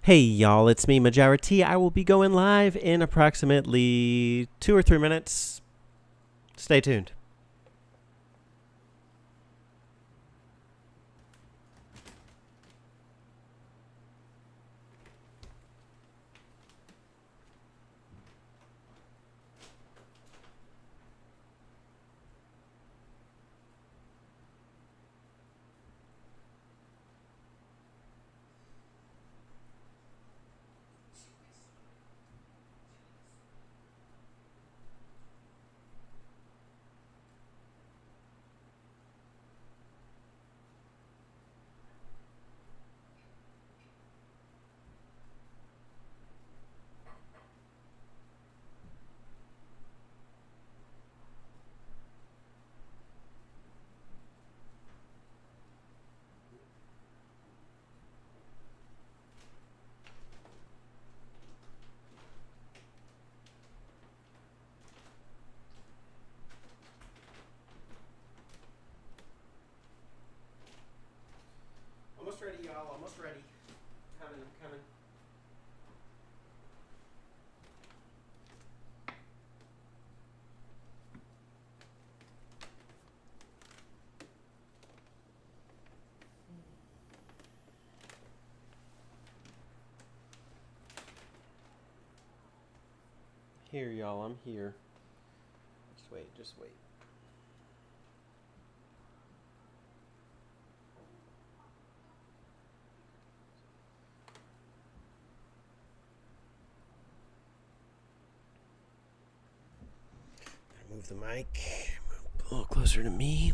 Hey y'all, it's me, Majora. I will be going live in approximately 2 or 3 minutes. Stay tuned. Almost ready, y'all. Almost ready. Coming. Here, y'all. I'm here. Just wait. Move the mic a little closer to me.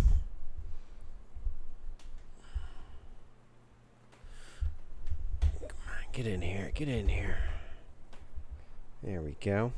Come on, get in here. There we go.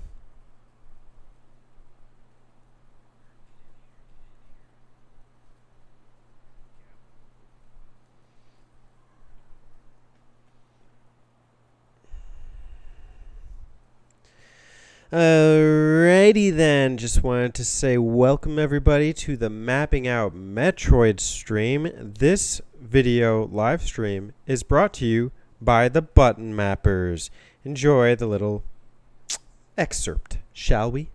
Alrighty then, just wanted to say welcome everybody to the Mapping Out Metroid stream. This video live stream is brought to you by the Button Mappers. Enjoy the little excerpt, shall we?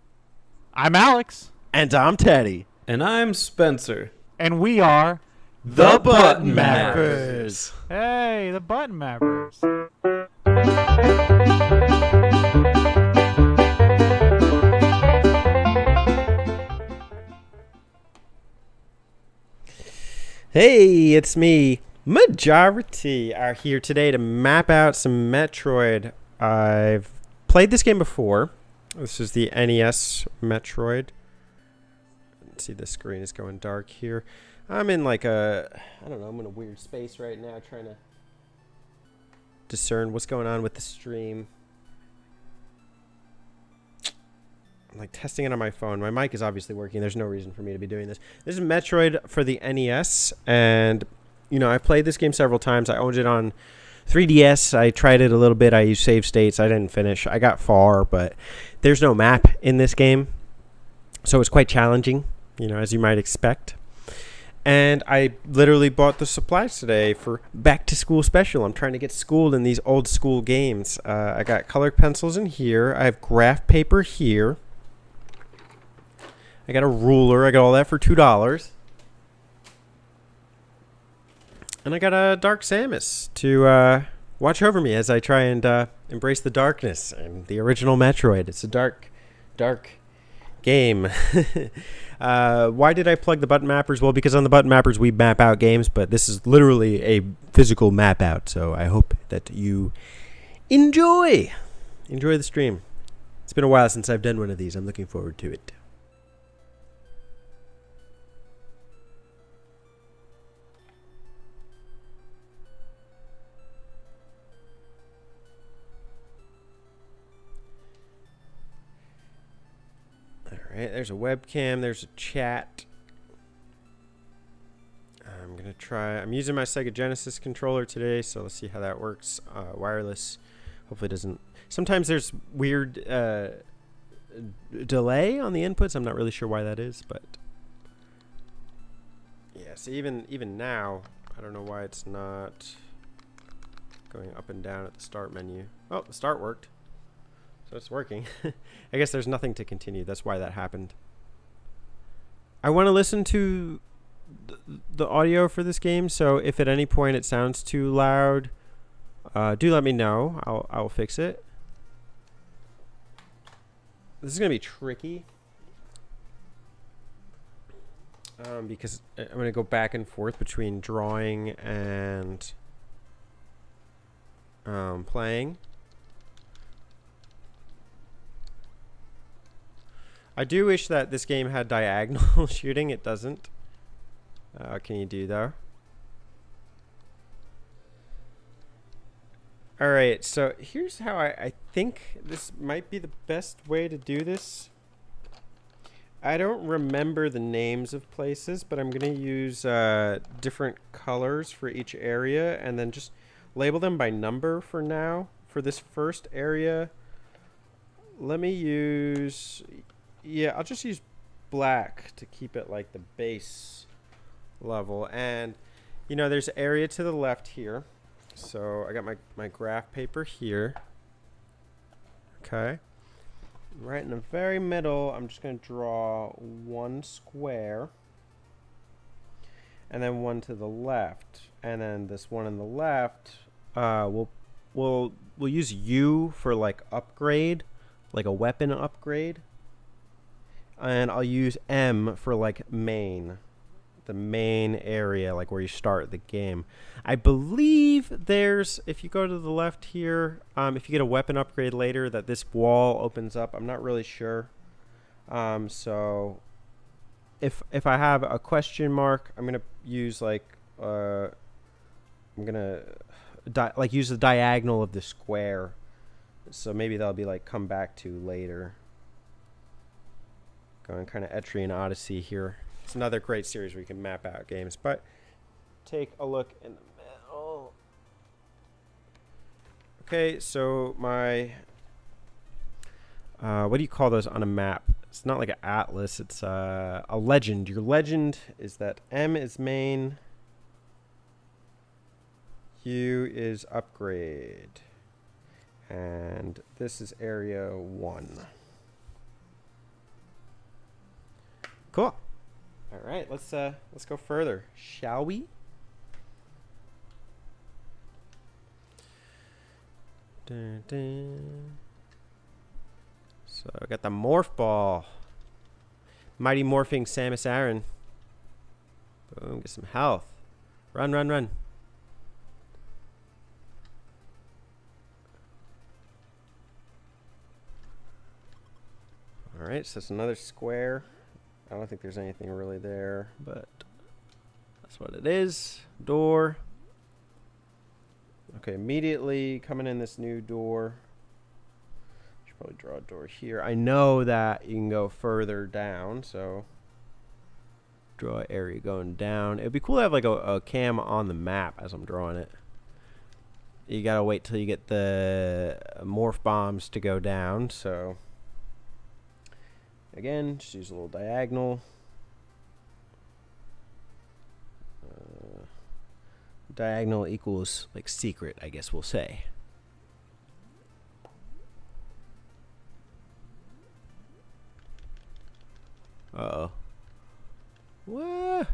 I'm Alex. And I'm Teddy. And I'm Spencer. And we are the Button Mappers. Hey, the Button Mappers. Hey, it's me, Majority, are here today to map out some Metroid. I've played this game before. This is the NES Metroid. Let's see, the screen is going dark here. I'm in like I'm in a weird space right now trying to discern what's going on with the stream. I'm like testing it on my phone. My mic is obviously working. There's no reason for me to be doing this. This is Metroid for the NES, and I've played this game several times. I owned it on 3DS. I tried it a little bit. I used save states. I didn't finish. I got far, but there's no map in this game, so it's quite challenging, as you might expect. And I literally bought the supplies today for back to school special. I'm trying to get schooled in these old school games. I got colored pencils in here. I have graph paper here. I got a ruler. I got all that for $2. And I got a Dark Samus to watch over me as I try and embrace the darkness and the original Metroid. It's a dark game. Why did I plug the Button Mappers? Well, because on the Button Mappers we map out games, but this is literally a physical map out. So I hope that you enjoy the stream. It's been a while since I've done one of these. I'm looking forward to it. Alright, there's a webcam, there's a chat. I'm using my Sega Genesis controller today, so let's see how that works. Wireless, hopefully it doesn't. Sometimes there's weird delay on the inputs. I'm not really sure why that is, but yeah, so even now, I don't know why it's not going up and down at the start menu. Oh, the start worked. So it's working. I guess there's nothing to continue. That's why that happened. I want to listen to the audio for this game, so if at any point it sounds too loud, do let me know. I'll fix it. This is going to be tricky. Because I'm going to go back and forth between drawing and playing. I do wish that this game had diagonal shooting. It doesn't. What can you do though? Alright, so here's how I think this might be the best way to do this. I don't remember the names of places, but I'm going to use different colors for each area and then just label them by number for now. For this first area, let me use... Yeah, I'll just use black to keep it like the base level. And, you know, there's an area to the left here. So I got my graph paper here. Okay. Right in the very middle, I'm just going to draw one square. And then one to the left. And then this one on the left, we'll use U for like upgrade, like a weapon upgrade. And I'll use M for like main, the main area, like where you start the game. I believe there's, if you go to the left here, if you get a weapon upgrade later, that this wall opens up. I'm not really sure. So if I have a question mark, I'm gonna use like I'm gonna use the diagonal of the square. So maybe that'll be like come back to later. Going kind of Etrian Odyssey here. It's another great series where you can map out games. But take a look in the middle. Okay, so my... what do you call those on a map? It's not like an atlas. It's a legend. Your legend is that M is main. U is upgrade. And this is area 1. Cool. All right, let's go further, shall we? Dun, dun. So I got the morph ball. Mighty morphing Samus Aran. Boom, get some health. Run, run, run. All right, so it's another square. I don't think there's anything really there, but that's what it is. Door. Okay, immediately coming in this new door. Should probably draw a door here. I know that you can go further down, so draw an area going down. It'd be cool to have like a cam on the map as I'm drawing it. You gotta wait till you get the morph bombs to go down, so again, just use a little diagonal. Diagonal equals like secret, I guess we'll say. Uh-oh. What?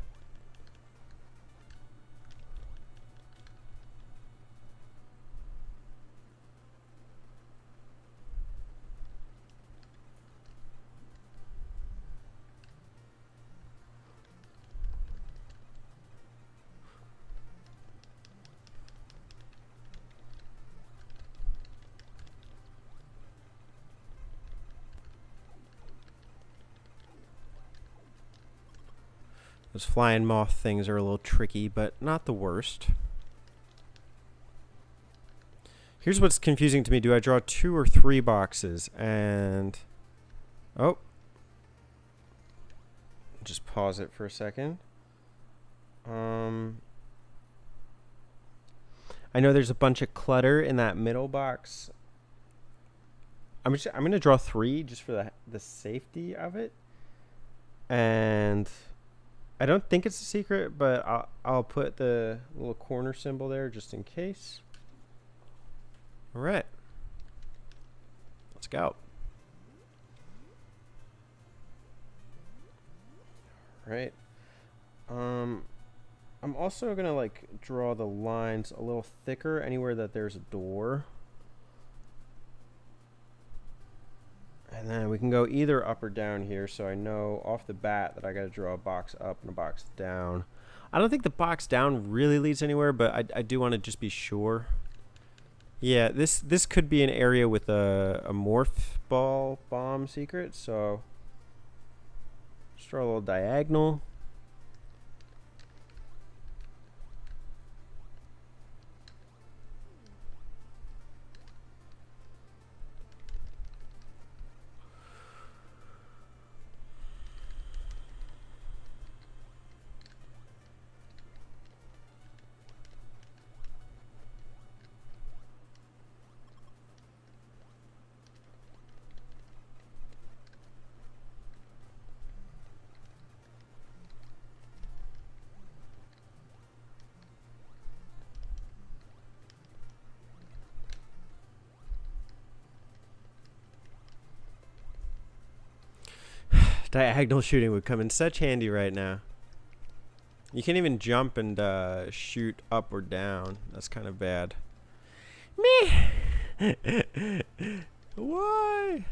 Those flying moth things are a little tricky, but not the worst. Here's what's confusing to me. Do I draw 2 or 3 boxes? And... oh. Just pause it for a second. I know there's a bunch of clutter in that middle box. I'm going to draw 3 just for the safety of it. And... I don't think it's a secret, but I'll put the little corner symbol there just in case. All right. Let's go. All right. I'm also gonna like draw the lines a little thicker anywhere that there's a door. And then we can go either up or down here, so I know off the bat that I gotta draw a box up and a box down. I don't think the box down really leads anywhere, but I do want to just be sure. Yeah, this could be an area with a morph ball bomb secret, so just draw a little diagonal. Diagonal shooting would come in such handy right now. You can't even jump and shoot up or down. That's kind of bad. Me. Why?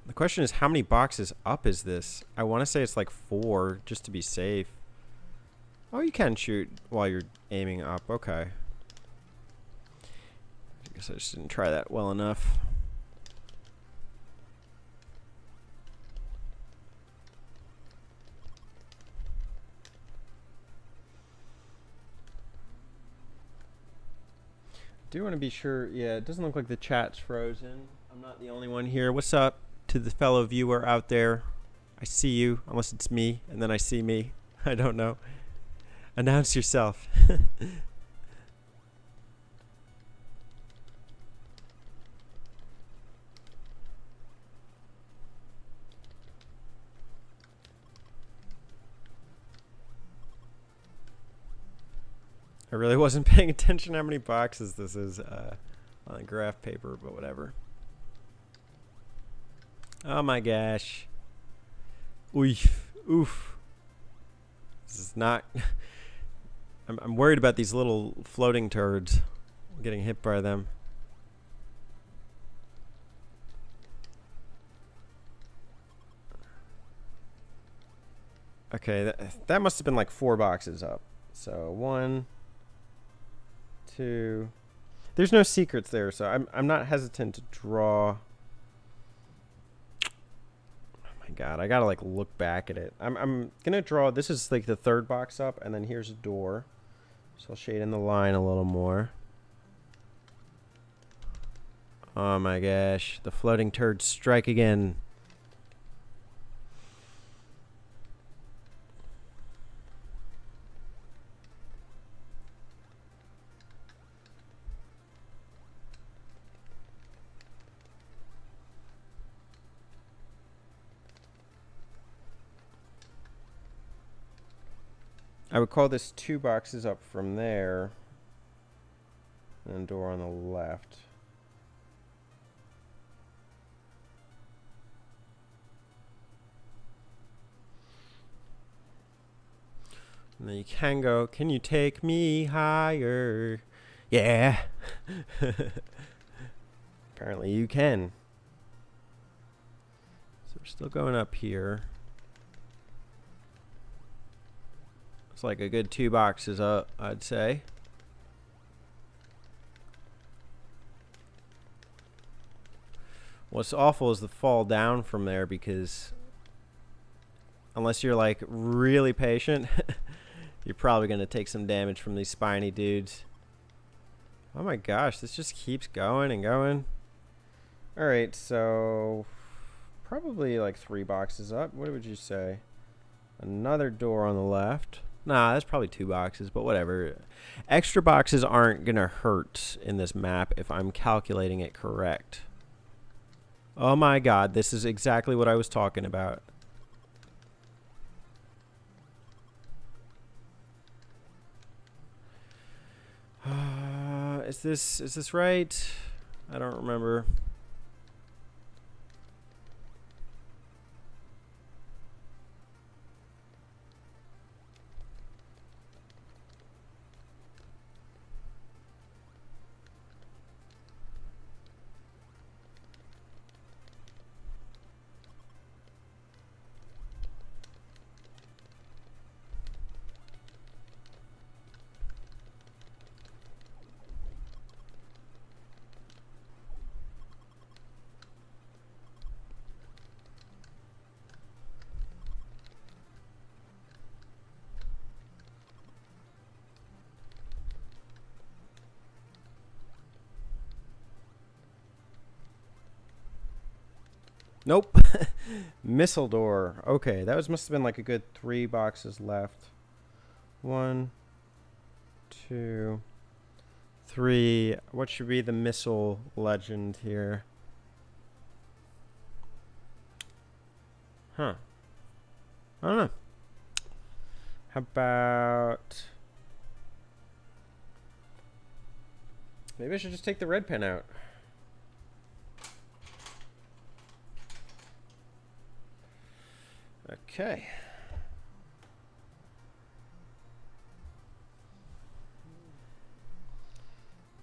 The question is, how many boxes up is this? I want to say it's like 4, just to be safe. Oh, you can shoot while you're aiming up. Okay. I guess I just didn't try that well enough. Do want to be sure. Yeah, it doesn't look like the chat's frozen. I'm not the only one here. What's up to the fellow viewer out there? I see you, unless it's me, and then I see me. I don't know. Announce yourself. I really wasn't paying attention how many boxes this is on the graph paper, but whatever. Oh my gosh. Oof. Oof. This is not... I'm worried about these little floating turds. I'm getting hit by them. Okay, that must have been like 4 boxes up. So 1, 2. There's no secrets there, so I'm not hesitant to draw. Oh my god, I gotta like look back at it. I'm gonna draw. This is like the 3rd box up, and then here's a door. So I'll shade in the line a little more. Oh my gosh, the floating turds strike again. I would call this 2 boxes up from there, and door on the left. And then you can go, can you take me higher? Yeah. Apparently you can. So we're still going up here. It's like a good 2 boxes up, I'd say. What's awful is the fall down from there, because unless you're like really patient, you're probably going to take some damage from these spiny dudes. Oh my gosh, this just keeps going and going. Alright, so probably like 3 boxes up. What would you say? Another door on the left. Nah, that's probably 2 boxes, but whatever. Extra boxes aren't going to hurt in this map if I'm calculating it correct. Oh my god, this is exactly what I was talking about. Is this right? I don't remember. Nope. Missile door. Okay, that must have been like a good 3 boxes left. 1, 2, 3. What should be the missile legend here? Huh. I don't know. How about... Maybe I should just take the red pen out. Okay.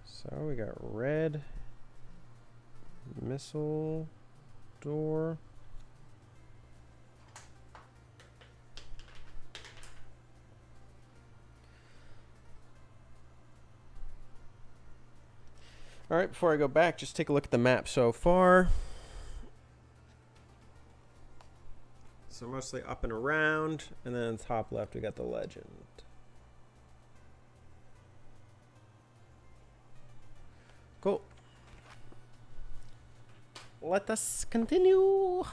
So we got red missile door. All right, before I go back, just take a look at the map so far. So mostly up and around, and then top left we got the legend. Cool. Let us continue.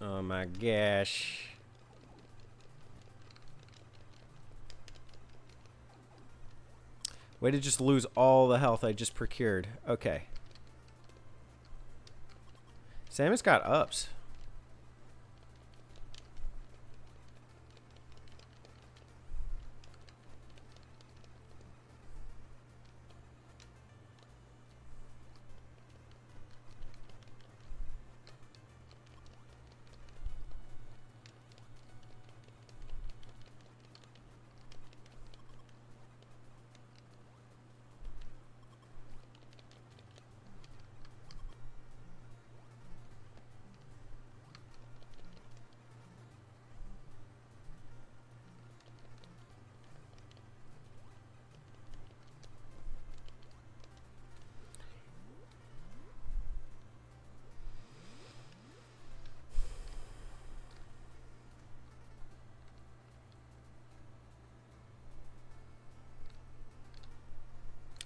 Oh my gosh. Way to just lose all the health I just procured. Okay. Samus got ups.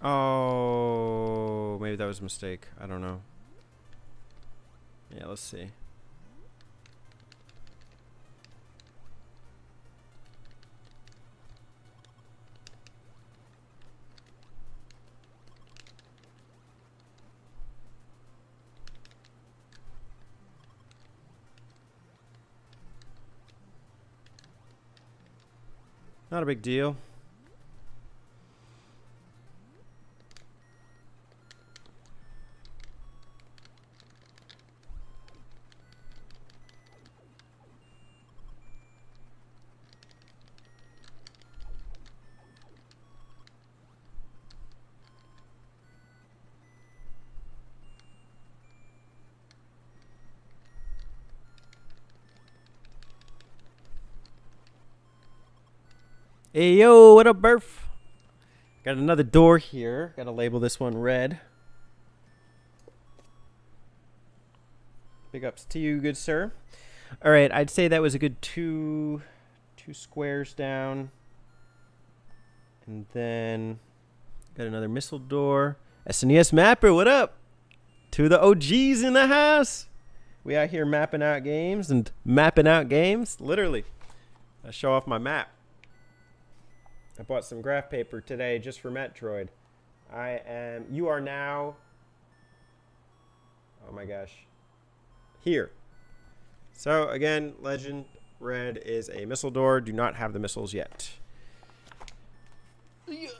Oh, maybe that was a mistake. I don't know. Yeah, let's see. Not a big deal. Hey, yo, what up, Burf? Got another door here. Got to label this one red. Big ups to you, good sir. All right, I'd say that was a good two squares down. And then got another missile door. SNES Mapper, what up? Two of the OGs in the house. We out here mapping out games and mapping out games. Literally. I show off my map. I bought some graph paper today just for Metroid. You are now, oh my gosh, here. So again, Legend Red is a missile door. Do not have the missiles yet. It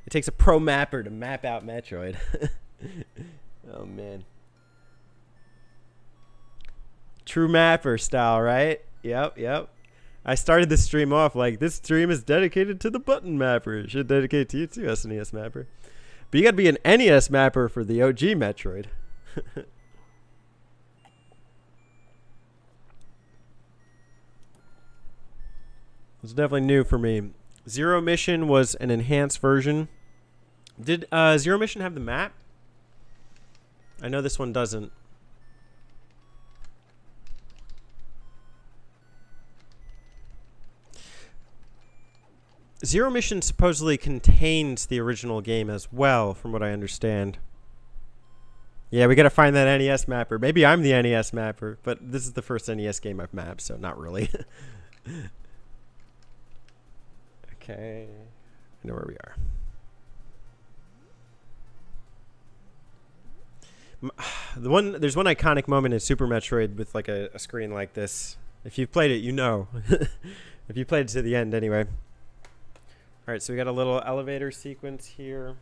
takes a pro mapper to map out Metroid. Oh man. True mapper style, right? Yep. I started the stream off like, this stream is dedicated to the button mapper. It should dedicate to you too, SNES Mapper. But you gotta be an NES Mapper for the OG Metroid. It's definitely new for me. Zero Mission was an enhanced version. Did Zero Mission have the map? I know this one doesn't. Zero Mission supposedly contains the original game as well, from what I understand. Yeah, we gotta find that NES mapper. Maybe I'm the NES mapper, but this is the first NES game I've mapped, so not really. Okay, I know where we are. There's one iconic moment in Super Metroid with like a screen like this. If you've played it, you know. If you played it to the end, anyway. All right, so we got a little elevator sequence here.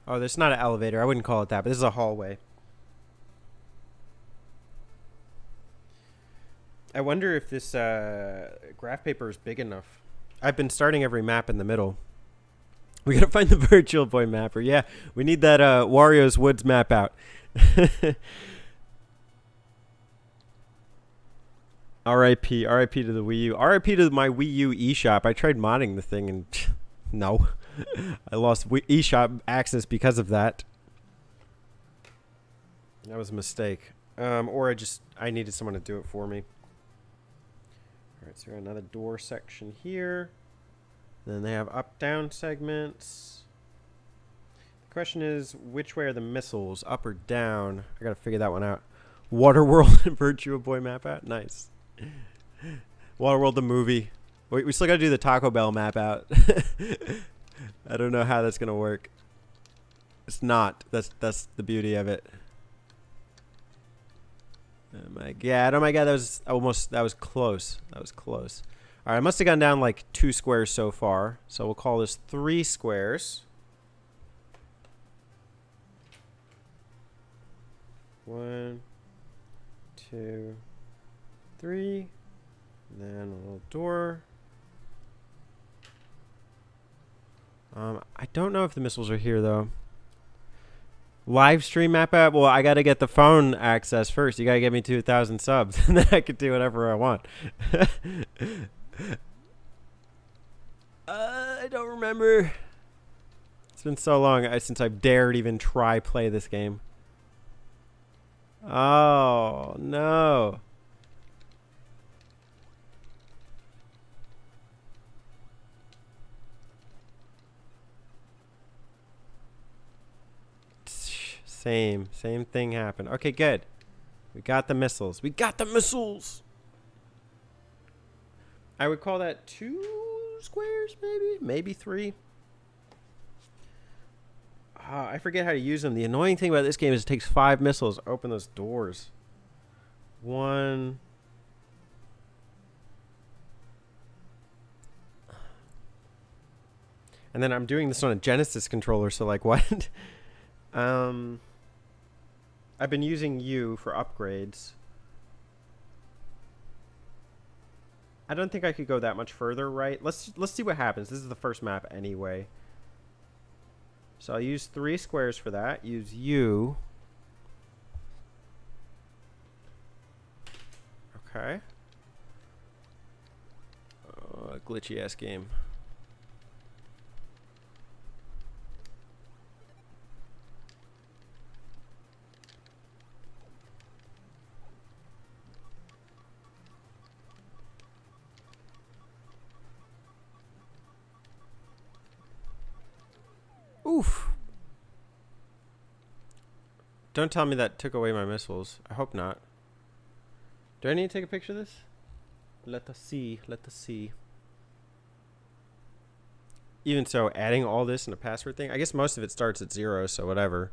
Oh, there's not an elevator. I wouldn't call it that, but this is a hallway. I wonder if this graph paper is big enough. I've been starting every map in the middle. We gotta find the Virtual Boy mapper. Yeah, we need that Wario's Woods map out. R.I.P. R.I.P. to the Wii U. R.I.P. to my Wii U eShop. I tried modding the thing and no. I lost eShop access because of that. That was a mistake. Or I needed someone to do it for me. Alright, so we got another door section here. Then they have up-down segments. The question is, which way are the missiles? Up or down? I gotta figure that one out. Waterworld and Virtua Boy map out? Nice. Waterworld the movie. We still gotta do the Taco Bell map out. I don't know how that's gonna work. It's not. That's the beauty of it. Oh my god, that was close. That was close. Alright, I must have gone down like 2 squares so far. So we'll call this 3 squares. 1, 2, 3. And then a little door. I don't know if the missiles are here though. Live stream map app? Well, I gotta get the phone access first. You gotta get me to 1,000 subs, and then I can do whatever I want. I don't remember. It's been so long since I've dared even try play this game. Oh, no. Same thing happened. Okay, good. We got the missiles. We got the missiles. I would call that 2 squares, maybe 3. I forget how to use them. The annoying thing about this game is it takes 5 missiles to open those doors. 1. And then I'm doing this on a Genesis controller, so like what? I've been using U for upgrades. I don't think I could go that much further, right? Let's see what happens. This is the first map anyway. So I'll use 3 squares for that. Use U. Okay. Glitchy ass game. Oof. Don't tell me that took away my missiles. I hope not. Do I need to take a picture of this? Let us see. Let us see. Even so, adding all this in a password thing, I guess most of it starts at 0, so whatever.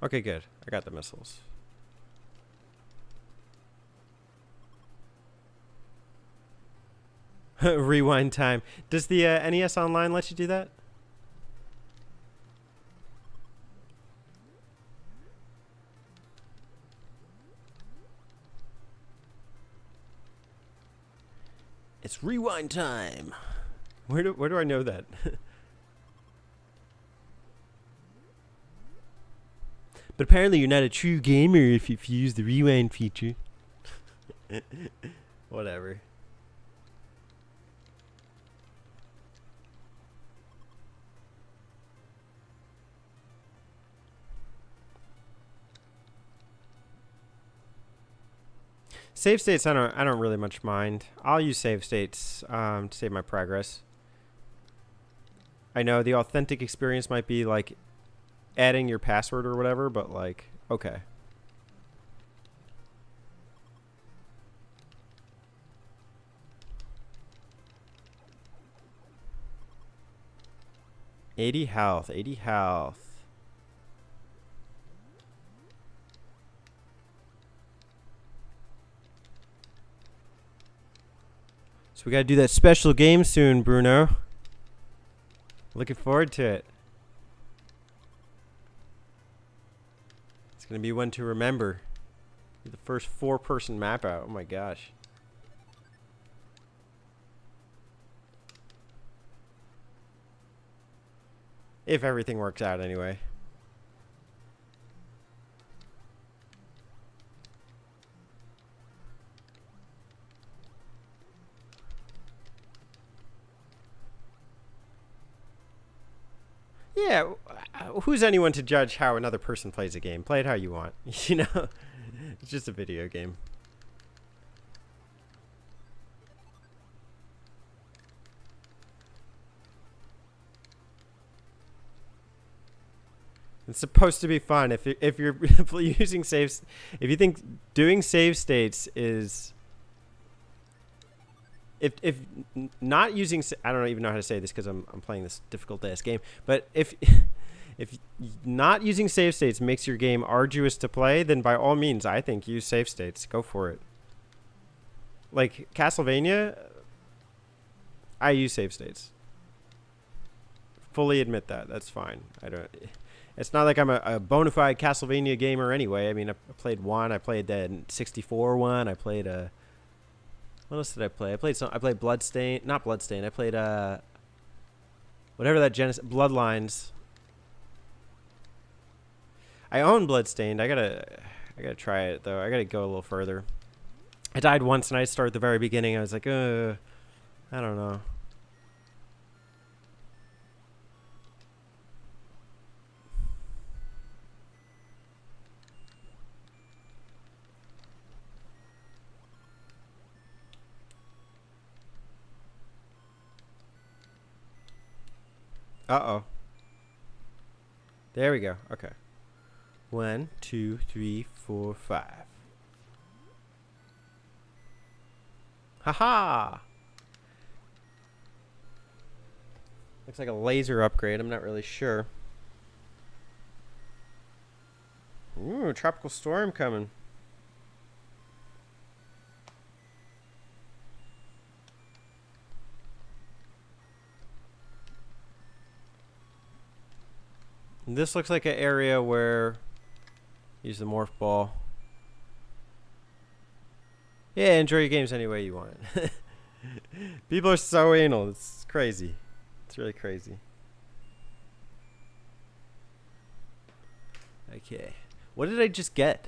Okay, good. I got the missiles. Rewind time. Does the NES Online let you do that? It's rewind time. Where do I know that? But apparently you're not a true gamer if you use the rewind feature. Whatever. Save states, I don't really much mind. I'll use save states to save my progress. I know the authentic experience might be like adding your password or whatever, but like, okay. $80 health, 80 health. So we gotta do that special game soon, Bruno. Looking forward to it. It's gonna be one to remember. The first 4-person map out. Oh my gosh. If everything works out anyway. Yeah, who's anyone to judge how another person plays a game? Play it how you want. You know? It's just a video game. It's supposed to be fun. If you're using saves, if you think doing save states is, if not using, I don't even know how to say this because I'm playing this difficult ass game. But if not using save states makes your game arduous to play, then by all means, I think use save states. Go for it. Like Castlevania, I use save states. Fully admit that. That's fine. I don't. It's not like I'm a bona fide Castlevania gamer anyway. I mean, I played one. I played that 64 one. I played a. What else did I play? I played Bloodstain. Not Bloodstain. I played whatever that Genesis Bloodlines. I own Bloodstained. I gotta try it though. I gotta go a little further. I died once and I started at the very beginning. I was like, I don't know. Uh-oh. There we go. Okay. 1, 2, 3, 4, 5. Haha! Looks like a laser upgrade. I'm not really sure. Ooh, tropical storm coming. This looks like an area where use the morph ball. Yeah, enjoy your games any way you want. People are so anal. It's crazy. It's really crazy. Okay. What did I just get?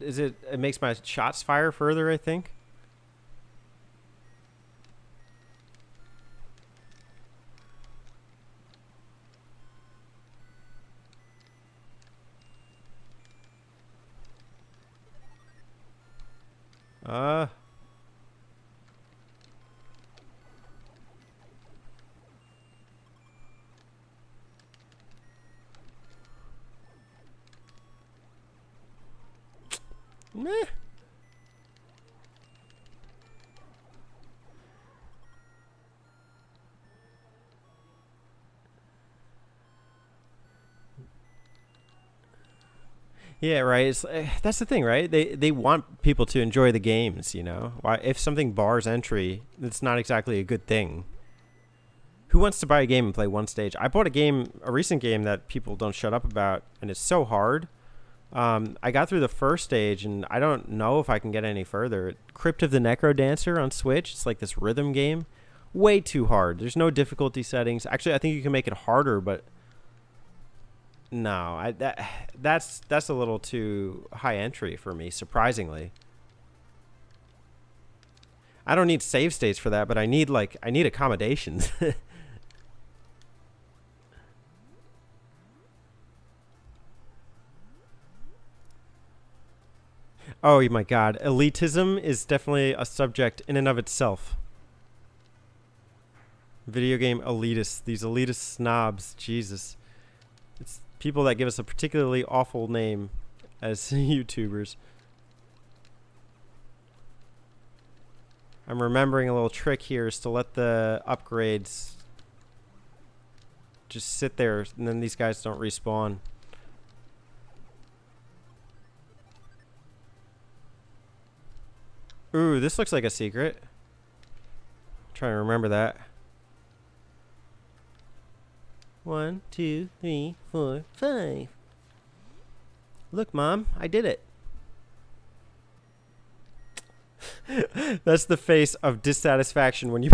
Is it makes my shots fire further, I think? Uh. Meh. Yeah, right. That's the thing, right? They want people to enjoy the games, you know. Why if something bars entry, it's not exactly a good thing. Who wants to buy a game and play one stage? I bought a recent game that people don't shut up about, and it's so hard. I got through the first stage, and I don't know if I can get any further. Crypt of the Necro Dancer on Switch. It's like this rhythm game. Way too hard. There's no difficulty settings. Actually, I think you can make it harder, but no, that's a little too high entry for me, surprisingly. I don't need save states for that, but I need accommodations. Oh my god, elitism is definitely a subject in and of itself. Video game elitists, these elitist snobs, Jesus. It's people that give us a particularly awful name as YouTubers. I'm remembering a little trick here is to let the upgrades just sit there, and then these guys don't respawn. Ooh, this looks like a secret. I'm trying to remember that. 1, 2, 3, 4, 5. Look, Mom, I did it. That's the face of dissatisfaction when you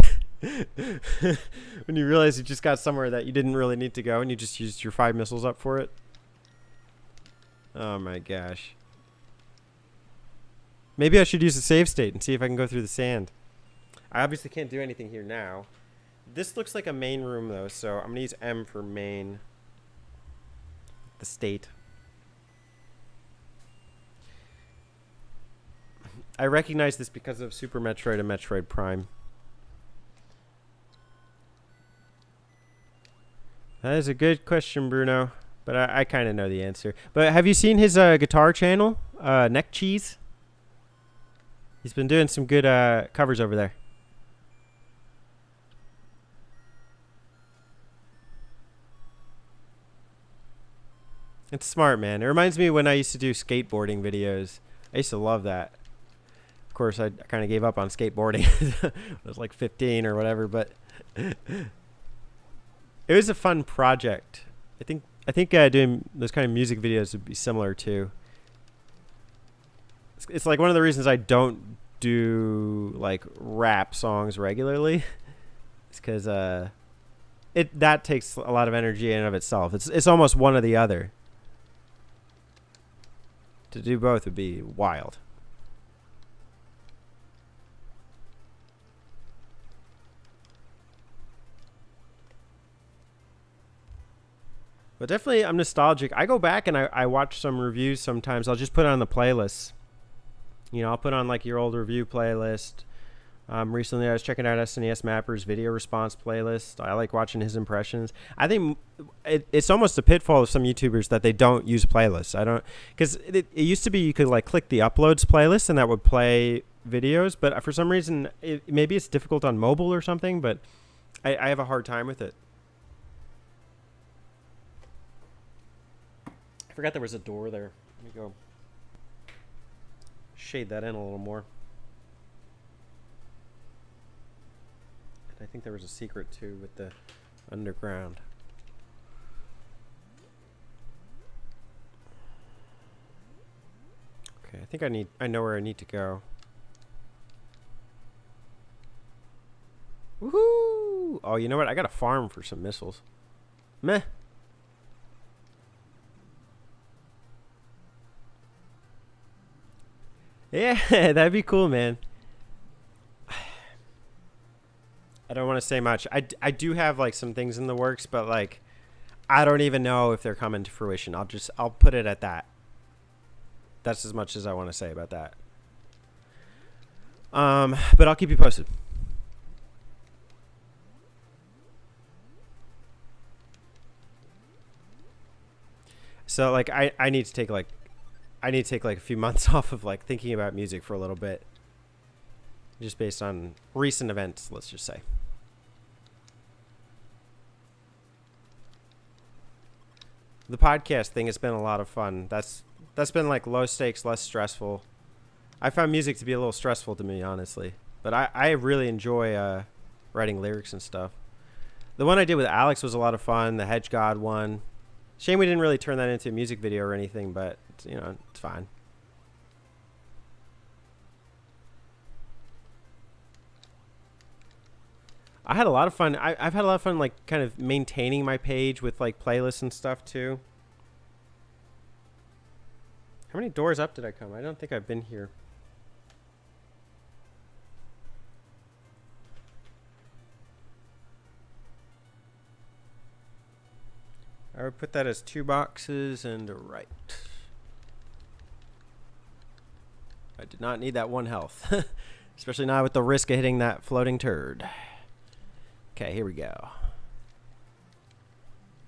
when you realize you just got somewhere that you didn't really need to go and you just used your 5 missiles up for it. Oh my gosh. Maybe I should use a save state and see if I can go through the sand. I obviously can't do anything here now. This looks like a main room though, so I'm gonna use M for main. The state. I recognize this because of Super Metroid and Metroid Prime. That is a good question, Bruno, but I kind of know the answer. But have you seen his guitar channel, Neck Cheese? He's been doing some good covers over there. It's smart, man. It reminds me when I used to do skateboarding videos. I used to love that. Of course, I kind of gave up on skateboarding. I was like 15 or whatever, but it was a fun project. I think doing those kind of music videos would be similar too. It's like one of the reasons I don't do like rap songs regularly. It's because that takes a lot of energy in and of itself. It's almost one or the other. To do both would be wild. But definitely, I'm nostalgic. I go back and I watch some reviews sometimes. I'll just put it on the playlist. You know, I'll put on like your old review playlist. Recently, I was checking out SNES Mapper's video response playlist. I like watching his impressions. I think it's almost a pitfall of some YouTubers that they don't use playlists. I don't, because it used to be you could like click the uploads playlist and that would play videos. But for some reason, maybe it's difficult on mobile or something. But I have a hard time with it. I forgot there was a door there. Let me go shade that in a little more. And I think there was a secret too with the underground. Okay, I think I know where I need to go. Woohoo! Oh, you know what? I got a farm for some missiles. Meh. Yeah, that'd be cool, man. I don't want to say much. I do have like some things in the works, but like I don't even know if they're coming to fruition. I'll put it at that. That's as much as I want to say about that. But I'll keep you posted. So like I need to take like a few months off of like thinking about music for a little bit, just based on recent events, let's just say. The podcast thing has been a lot of fun. That's been like low stakes, less stressful. I found music to be a little stressful to me, honestly, but I really enjoy writing lyrics and stuff. The one I did with Alex was a lot of fun. The Hedge God one. Shame we didn't really turn that into a music video or anything, but you know, it's fine. I had a lot of fun. I've had a lot of fun, like, kind of maintaining my page with, like, playlists and stuff, too. How many doors up did I come? I don't think I've been here. I would put that as 2 boxes and a right. I did not need that 1 health. Especially not with the risk of hitting that floating turd. Okay, here we go.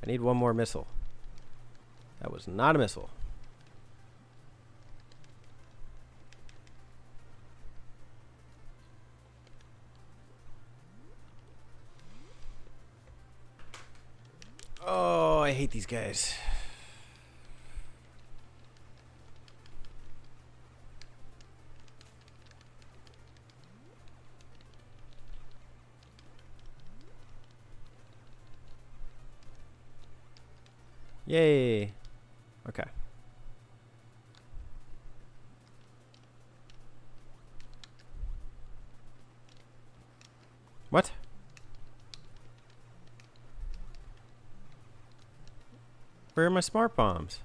I need 1 more missile. That was not a missile. Oh, I hate these guys. Yay. Okay. What? Where are my smart bombs?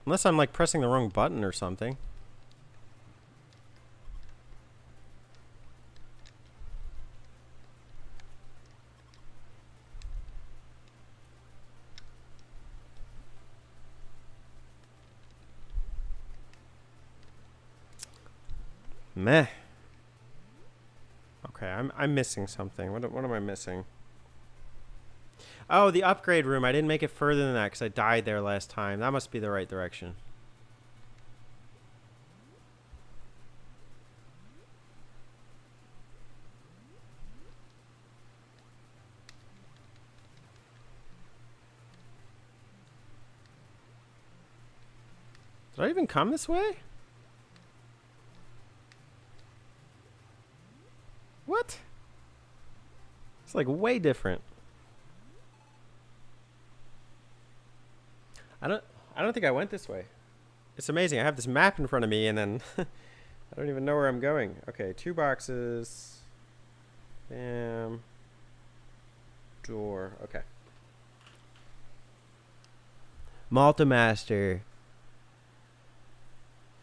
Unless I'm like pressing the wrong button or something. Meh. Okay, I'm missing something. What am I missing? Oh, the upgrade room. I didn't make it further than that because I died there last time. That must be the right direction. Did I even come this way? What? It's like way different. I don't think I went this way. It's amazing. I have this map in front of me and then I don't even know where I'm going. Okay, 2 boxes. Bam. Door. Okay. Multimaster.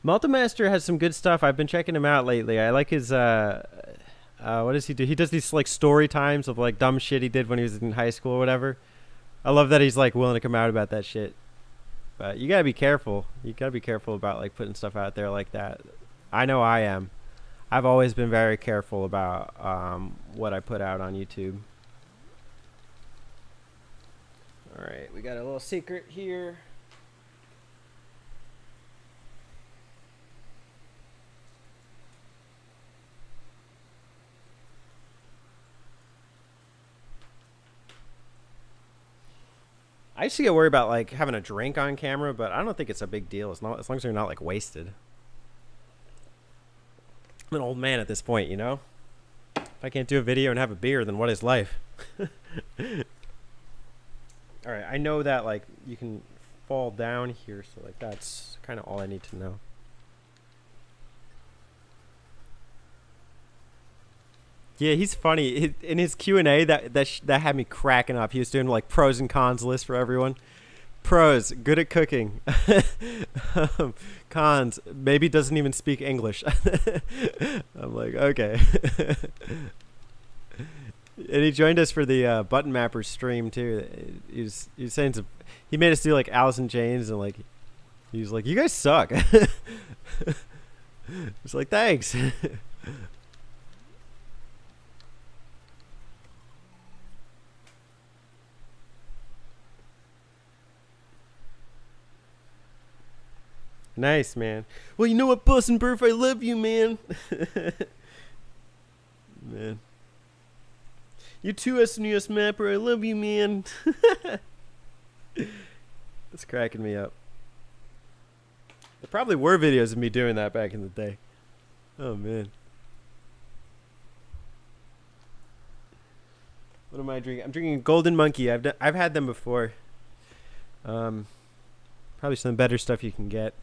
Multimaster has some good stuff. I've been checking him out lately. I like his what does he do? He does these like story times of like dumb shit he did when he was in high school or whatever. I love that he's like willing to come out about that shit. But you gotta be careful. You gotta be careful about like putting stuff out there like that. I know I am. I've always been very careful about what I put out on YouTube. All right, we got a little secret here. I used to get worried about like having a drink on camera, but I don't think it's a big deal as long as you're not like wasted. I'm an old man at this point, you know? If I can't do a video and have a beer, then what is life? All right, I know that like you can fall down here, so like that's kind of all I need to know. Yeah, he's funny. In his Q&A, that had me cracking up. He was doing like pros and cons list for everyone. Pros, good at cooking. Cons, maybe doesn't even speak English. I'm like, okay. And he joined us for the Button Mappers stream too. He was saying he made us do like Alice in Chains and like he was like, you guys suck. It's like, thanks. Nice, man. Well, you know what, Bus and Burf, I love you, man. Man. You too, SNES Mapper, I love you, man. That's cracking me up. There probably were videos of me doing that back in the day. Oh, man. What am I drinking? I'm drinking Golden Monkey. I've had them before. Probably some better stuff you can get.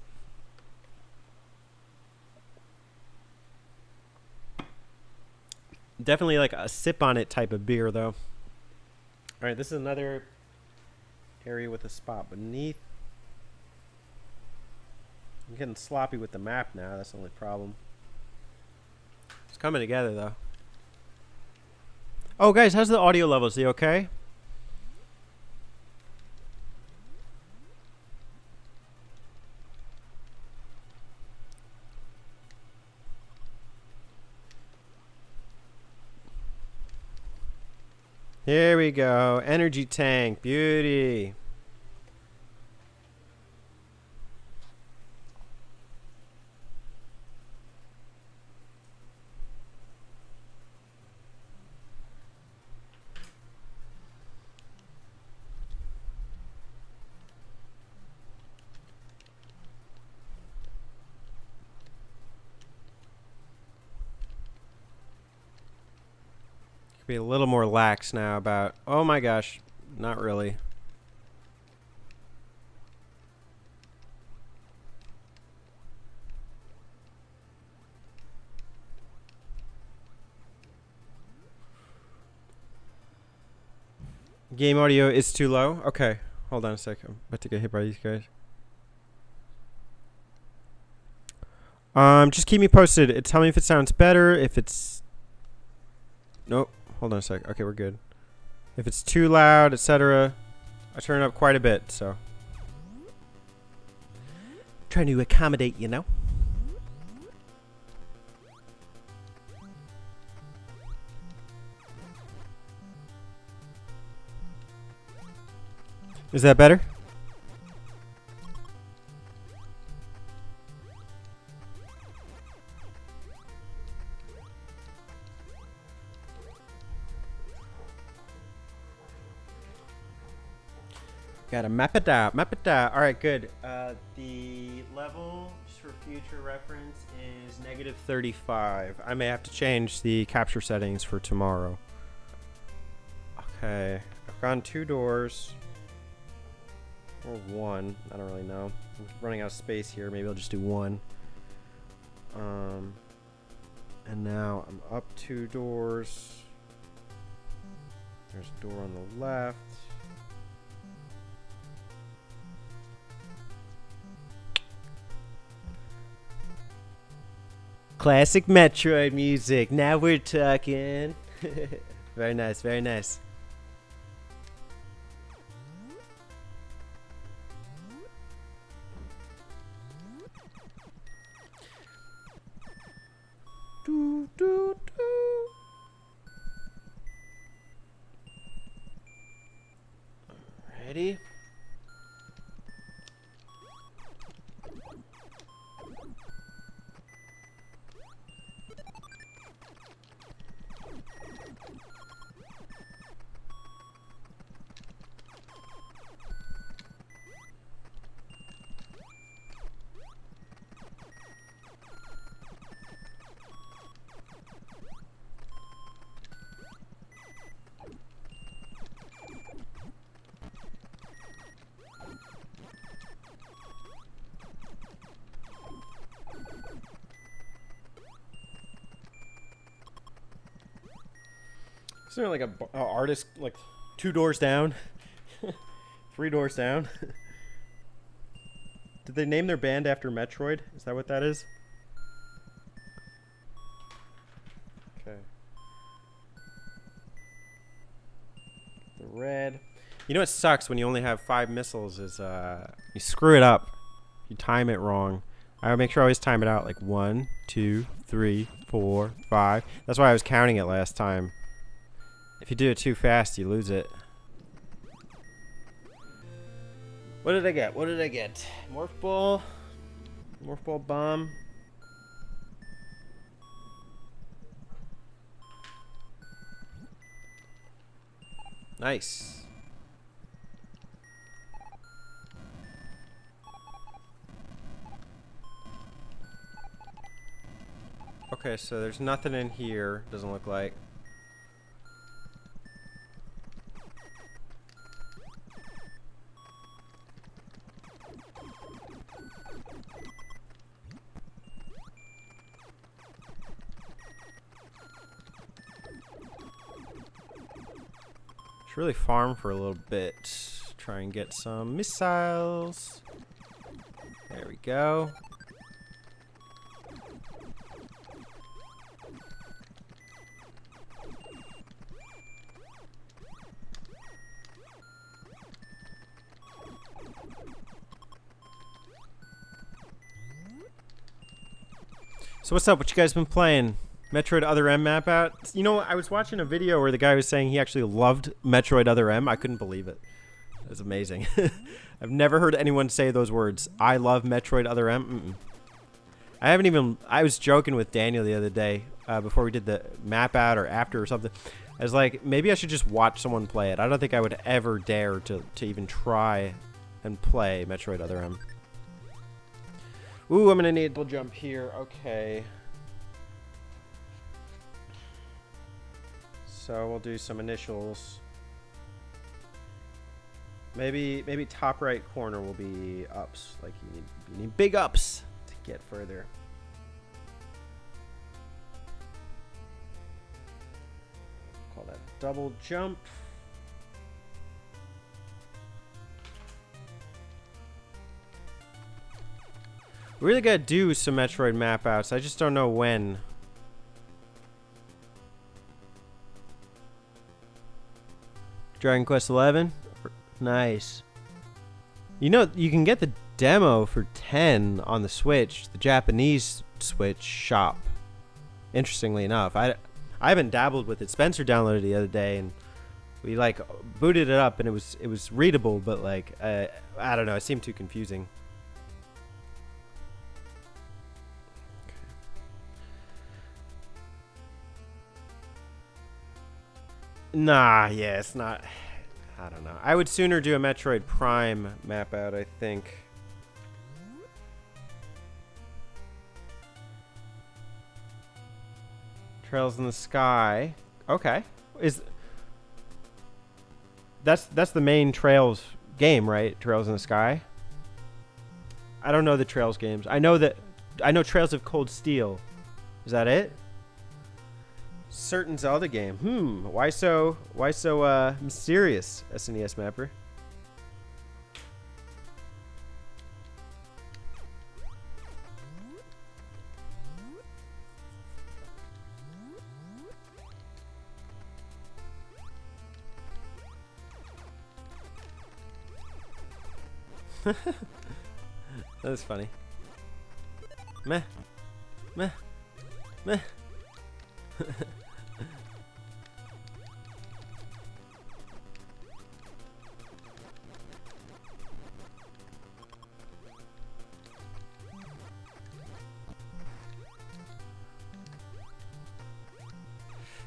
Definitely like a sip on it type of beer, though. All right, this is another area with a spot beneath. I'm getting sloppy with the map now. That's the only problem. It's coming together, though. Oh, guys, how's the audio levels? Are they okay? Here we go. Energy tank. Beauty. Be a little more lax now about, oh my gosh, not really. Game audio is too low. Okay, hold on a sec. I'm about to get hit by these guys. Just keep me posted. Tell me if it sounds better. If it's nope. Hold on a sec. Okay, we're good. If it's too loud, etc., I turn it up quite a bit, so. Trying to accommodate, you know? Is that better? Gotta map it out, map it out. All right, good. The level, just for future reference, is -35. I may have to change the capture settings for tomorrow. Okay, I've gone 2 doors. Or 1, I don't really know. I'm running out of space here, maybe I'll just do 1. And now I'm up 2 doors. There's a door on the left. Classic Metroid music. Now we're talking. Very nice, very nice. Do, do, do. Ready? Isn't there like a artist like 2 doors down? 3 doors down? Did they name their band after Metroid? Is that what that is? Okay. The red. You know what sucks when you only have 5 missiles is you screw it up. You time it wrong. I make sure I always time it out like 1, 2, 3, 4, 5. That's why I was counting it last time. If you do it too fast, you lose it. What did I get? What did I get? Morph ball. Morph ball bomb. Nice. Okay, so there's nothing in here. Doesn't look like. Should really farm for a little bit. Try and get some missiles. There we go. So what's up? What you guys been playing? Metroid Other M map out? You know, I was watching a video where the guy was saying he actually loved Metroid Other M. I couldn't believe it. It was amazing. I've never heard anyone say those words. I love Metroid Other M. I haven't even... I was joking with Daniel the other day before we did the map out or after or something. I was like, maybe I should just watch someone play it. I don't think I would ever dare to even try and play Metroid Other M. Ooh, I'm going to need to jump here. Okay. So we'll do some initials. Maybe top right corner will be ups. Like you need big ups to get further. Call that double jump. We really gotta do some Metroid map outs. I just don't know when. Dragon Quest 11, nice. You know, you can get the demo for 10 on the Switch, the Japanese Switch shop. Interestingly enough, I haven't dabbled with it. Spencer downloaded it the other day, and we like booted it up, and it was readable, but like I don't know, it seemed too confusing. Nah, yeah, it's not. I don't know. I would sooner do a Metroid Prime map out, I think. Trails in the Sky. Okay. That's the main Trails game, right? Trails in the Sky. I don't know the Trails games. I know Trails of Cold Steel. Is that it? Certain Zelda game. Why so mysterious, SNES mapper? That was funny. Meh. Meh. Meh.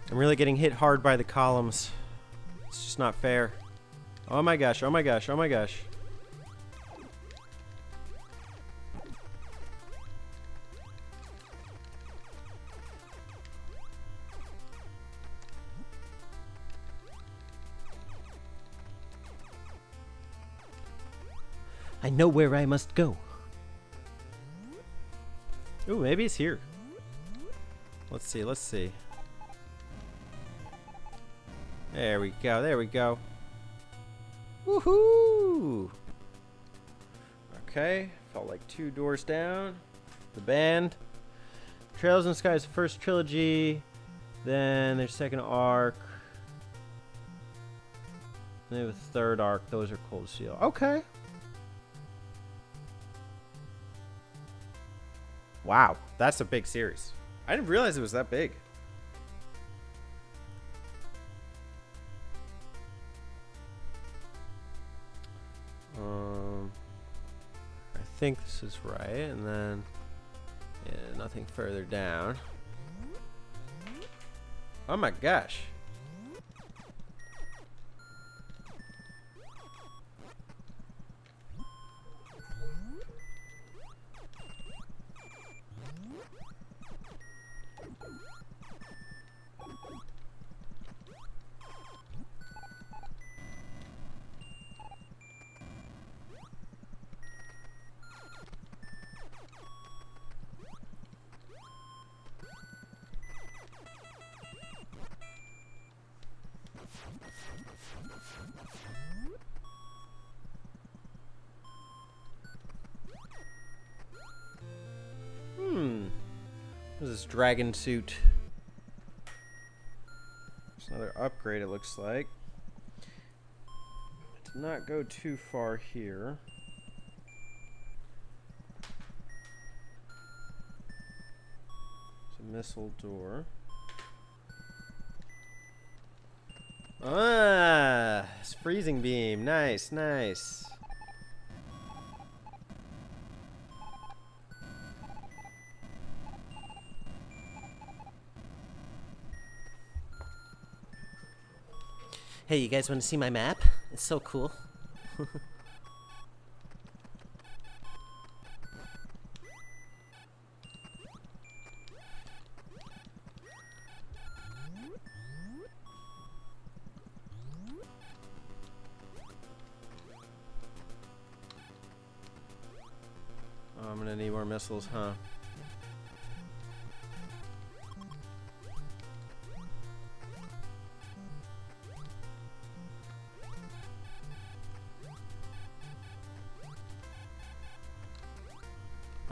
I'm really getting hit hard by the columns. It's just not fair. Oh my gosh, oh my gosh, oh my gosh. I know where I must go. Ooh, maybe it's here. Let's see, let's see. There we go, there we go. Woohoo! Okay, felt like 2 doors down. The band. Trails in the Sky is the first trilogy. Then there's second arc. Then the third arc. Those are Cold Steel. Okay. Wow, that's a big series. I didn't realize it was that big. I think this is right, and then nothing further down. Oh my gosh. What is this dragon suit? There's another upgrade, it looks like. I did not go too far here. It's a missile door. Ah, it's freezing beam. Nice, nice. Hey, you guys want to see my map? It's so cool. Oh, I'm gonna need more missiles, huh?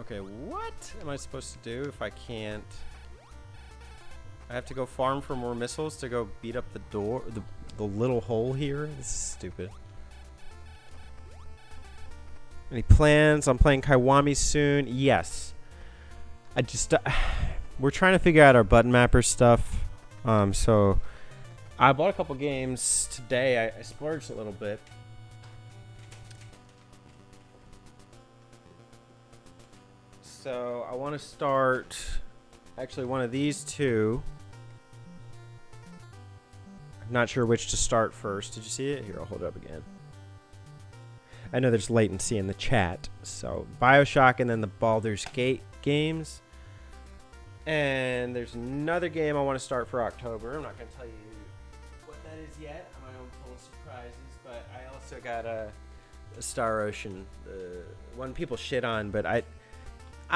Okay, what am I supposed to do if I can't? I have to go farm for more missiles to go beat up the door, the little hole here? This is stupid. Any plans on playing Kiwami soon? Yes. I just, we're trying to figure out our button mapper stuff. So I bought a couple games today. I splurged a little bit. So I want to start actually one of these two. I'm not sure which to start first. Did you see it? Here, I'll hold it up again. I know there's latency in the chat. So BioShock and then the Baldur's Gate games. And there's another game I want to start for October. I'm not going to tell you what that is yet. I'm my own full of surprises. But I also got a Star Ocean. One people shit on, but I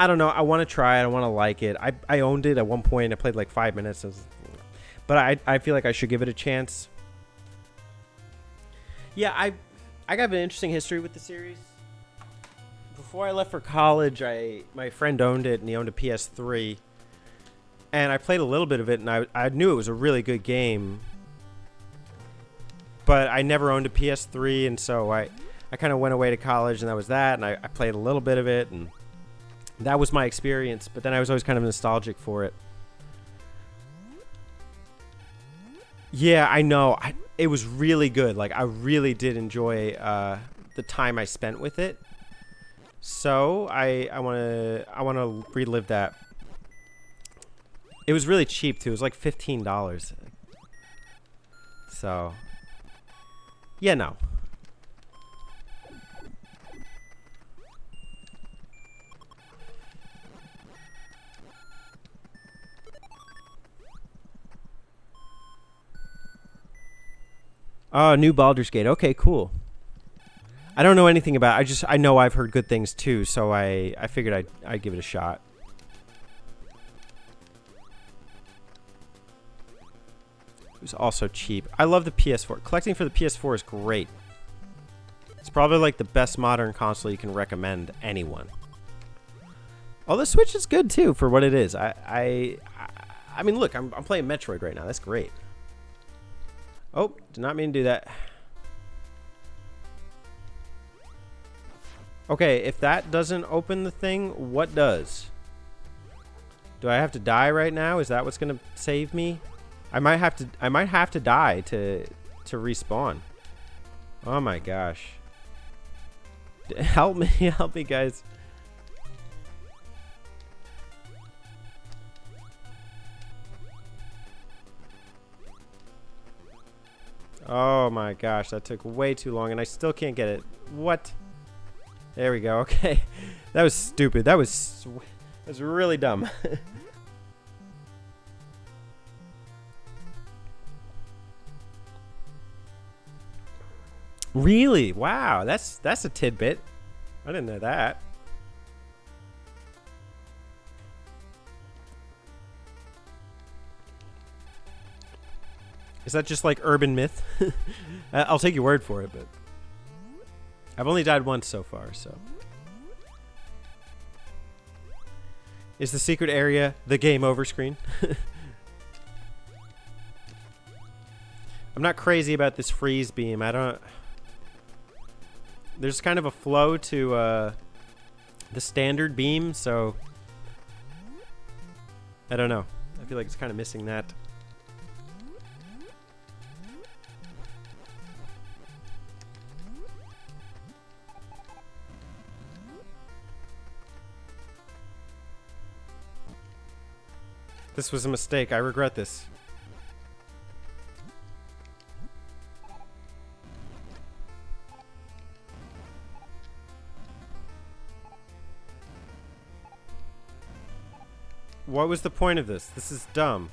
don't know. I want to try it. I want to like it. I owned it at one point. I played like 5 minutes. But I feel like I should give it a chance. Yeah, I got an interesting history with the series. Before I left for college, my friend owned it, and he owned a PS3. And I played a little bit of it, and I knew it was a really good game. But I never owned a PS3, and so I kind of went away to college, and that was that. And I played a little bit of it, and that was my experience. But then I was always kind of nostalgic for it. Yeah, I know. It was really good. Like, I really did enjoy the time I spent with it. So I want to relive that. It was really cheap too. It was like $15. So yeah, no. Oh, new Baldur's Gate. Okay, cool. I don't know anything about it. I know I've heard good things too, so I figured I'd give it a shot. It was also cheap. I love the PS4. Collecting for the PS4 is great. It's probably like the best modern console you can recommend anyone. Oh, the Switch is good too for what it is. I mean, look, I'm playing Metroid right now. That's great. Oh, did not mean to do that. Okay, if that doesn't open the thing, what does? Do I have to die right now? Is that what's gonna save me? I might have to die to respawn. Oh my gosh. Help me, help me guys. Oh my gosh, that took way too long and I still can't get it. What? There we go. Okay. That was stupid. That was really dumb. Really? Wow, that's a tidbit. I didn't know that. Is that just like urban myth? I'll take your word for it, but I've only died once so far, so. Is the secret area the game over screen? I'm not crazy about this freeze beam. I don't... There's kind of a flow to the standard beam, so I don't know. I feel like it's kind of missing that. This was a mistake. I regret this. What was the point of this? This is dumb.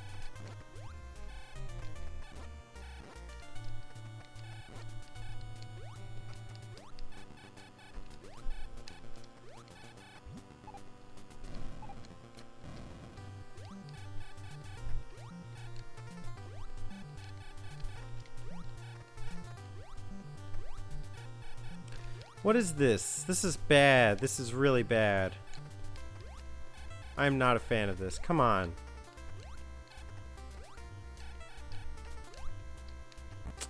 What is this? This is bad. This is really bad. I'm not a fan of this. Come on.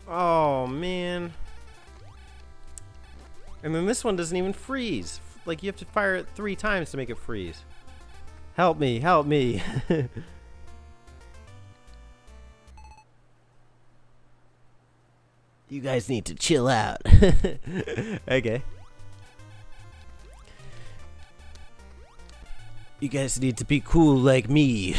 Oh, man. And then this one doesn't even freeze. Like, you have to fire it 3 times to make it freeze. Help me. Help me. You guys need to chill out. Okay. You guys need to be cool like me.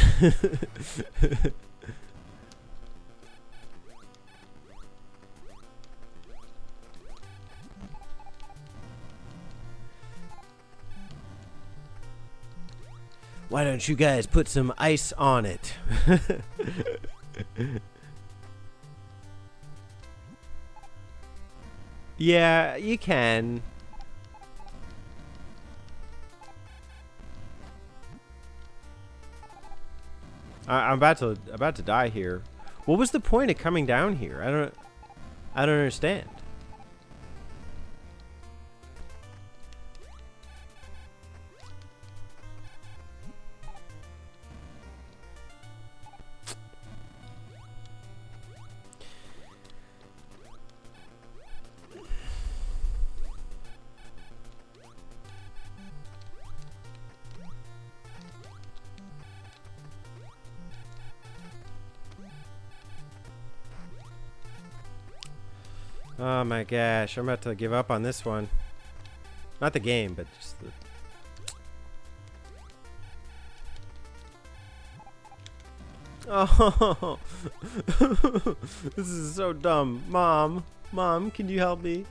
Why don't you guys put some ice on it? Yeah, you can. I'm about to die here. What was the point of coming down here? I don't understand. Oh my gosh, I'm about to give up on this one. Not the game, but just the... Oh, this is so dumb. Mom, can you help me?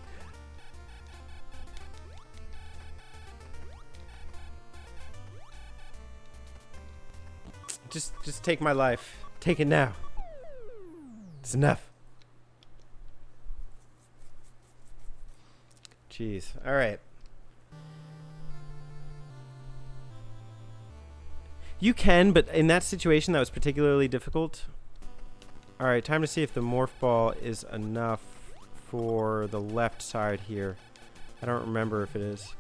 Just take my life. Take it now. It's enough. Jeez. All right. You can, but in that situation, that was particularly difficult. All right, time to see if the morph ball is enough for the left side here. I don't remember if it is.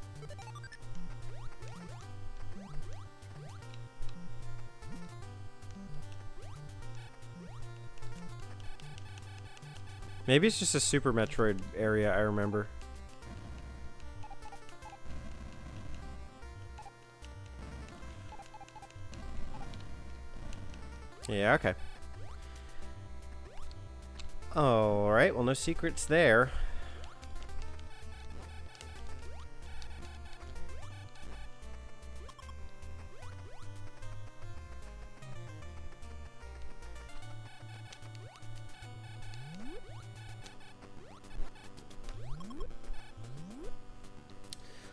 Maybe it's just a Super Metroid area I remember. Yeah, okay. Alright, well, no secrets there.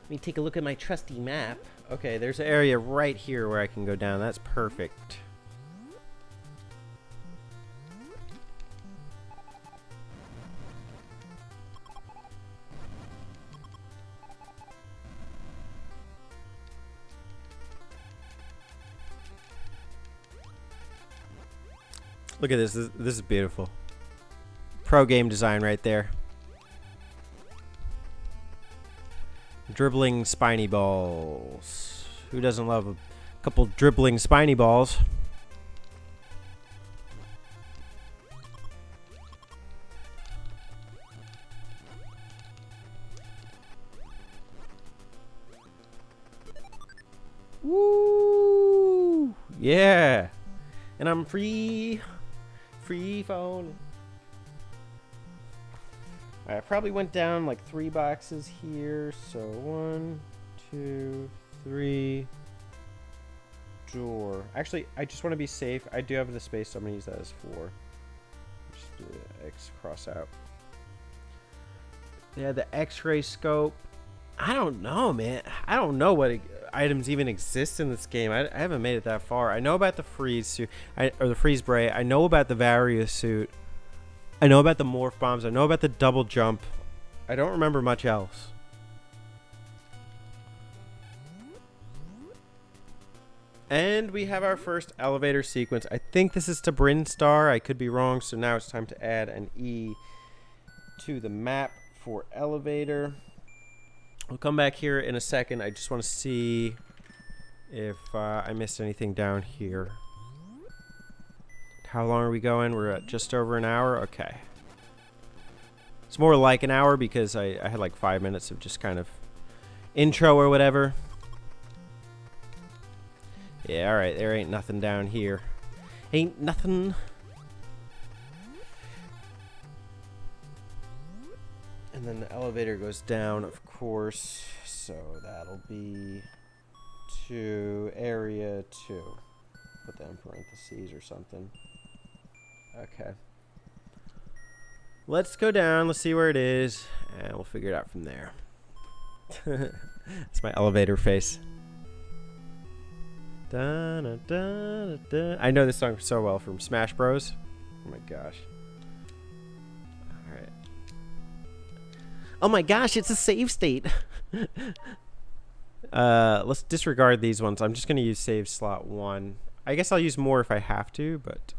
Let me take a look at my trusty map. Okay, there's an area right here where I can go down. That's perfect. Look at this. This is beautiful. Pro game design right there. Dribbling spiny balls. Who doesn't love a couple dribbling spiny balls? Woo! Yeah. And I'm free. Free phone. I probably went down like 3 boxes here. So 1, 2, 3. Door. Actually, I just want to be safe. I do have the space, so I'm gonna use that as 4. Just do the X cross out. Yeah, the X-ray scope. I don't know, man. I don't know what items even exist in this game. I haven't made it that far. I know about the freeze suit, or the freeze spray. I know about the Varia suit. I know about the morph bombs. I know about the double jump. I don't remember much else. And we have our first elevator sequence. I think this is to Bryn Star. I could be wrong. So now it's time to add an E to the map for elevator. We'll come back here in a second. I just want to see if I missed anything down here. How long are we going? We're at just over an hour. Okay. It's more like an hour because I had like 5 minutes of just kind of intro or whatever. Yeah, alright. There ain't nothing down here. Ain't nothing. And then the elevator goes down, of course. So that'll be to area 2. Put that in parentheses or something. Okay. Let's go down. Let's see where it is. And we'll figure it out from there. That's my elevator face. Da, da, da, da. I know this song so well from Smash Bros. Oh my gosh. Alright. Oh my gosh, it's a save state. Let's disregard these ones. I'm just going to use save slot 1. I guess I'll use more if I have to, but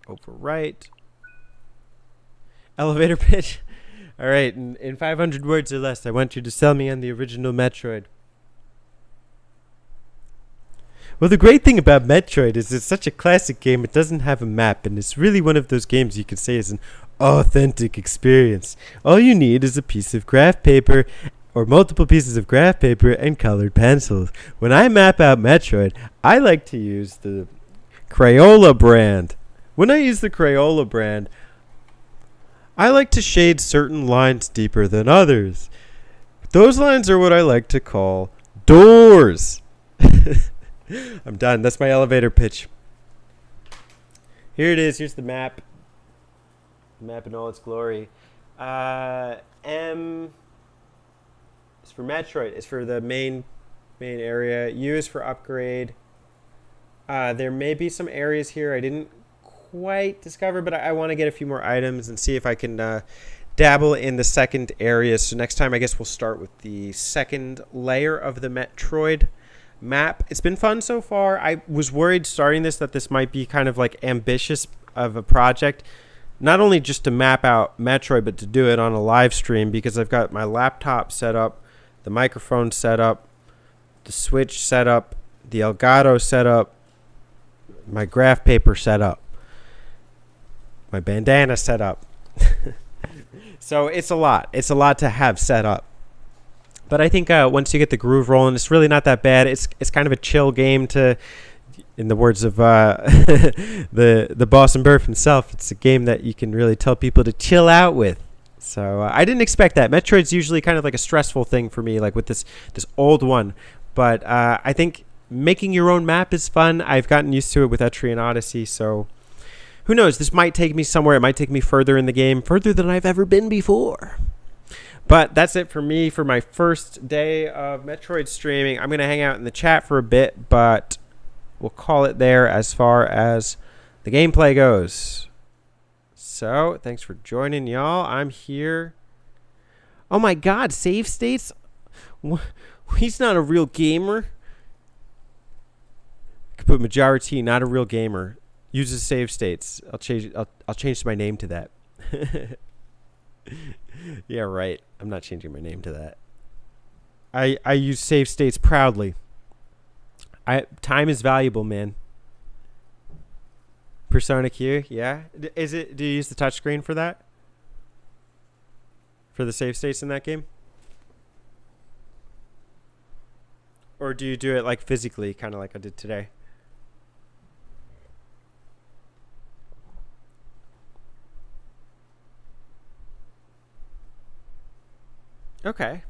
overwrite. Elevator pitch. All right, in 500 words or less, I want you to sell me on the original Metroid. Well, the great thing about Metroid is it's such a classic game, it doesn't have a map, and it's really one of those games you could say is an authentic experience. All you need is a piece of graph paper or multiple pieces of graph paper and colored pencils. When I map out Metroid, I like to use the Crayola brand. When I use the Crayola brand, I like to shade certain lines deeper than others. Those lines are what I like to call doors. I'm done. That's my elevator pitch. Here it is. Here's the map. The map in all its glory. M is for Metroid. It's for the main area. U is for upgrade. There may be some areas here I didn't quite discover, but I want to get a few more items and see if I can dabble in the second area. So next time I guess we'll start with the second layer of the Metroid map. It's been fun so far. I was worried starting this that this might be kind of like ambitious of a project, not only just to map out Metroid, but to do it on a live stream, because I've got my laptop set up, the microphone set up, the Switch set up, the Elgato set up, my graph paper set up, my bandana set up. So it's a lot. It's a lot to have set up. But I think once you get the groove rolling, it's really not that bad. It's kind of a chill game to in the words of the Boston Burp himself, it's a game that you can really tell people to chill out with. So I didn't expect that. Metroid's usually kind of like a stressful thing for me, like with this old one. But I think making your own map is fun. I've gotten used to it with Etrian Odyssey, so who knows? This might take me somewhere. It might take me further in the game, further than I've ever been before. But that's it for me for my first day of Metroid streaming. I'm going to hang out in the chat for a bit, but we'll call it there as far as the gameplay goes. So, thanks for joining, y'all. I'm here. Oh my god, save states? He's not a real gamer. Could put Majora T, not a real gamer. Uses save states. I'll change my name to that. Yeah, right. I'm not changing my name to that. I use save states proudly. Time is valuable, man. Persona Q, yeah. Do you use the touchscreen for that? For the save states in that game? Or do you do it like physically, kind of like I did today? Okay.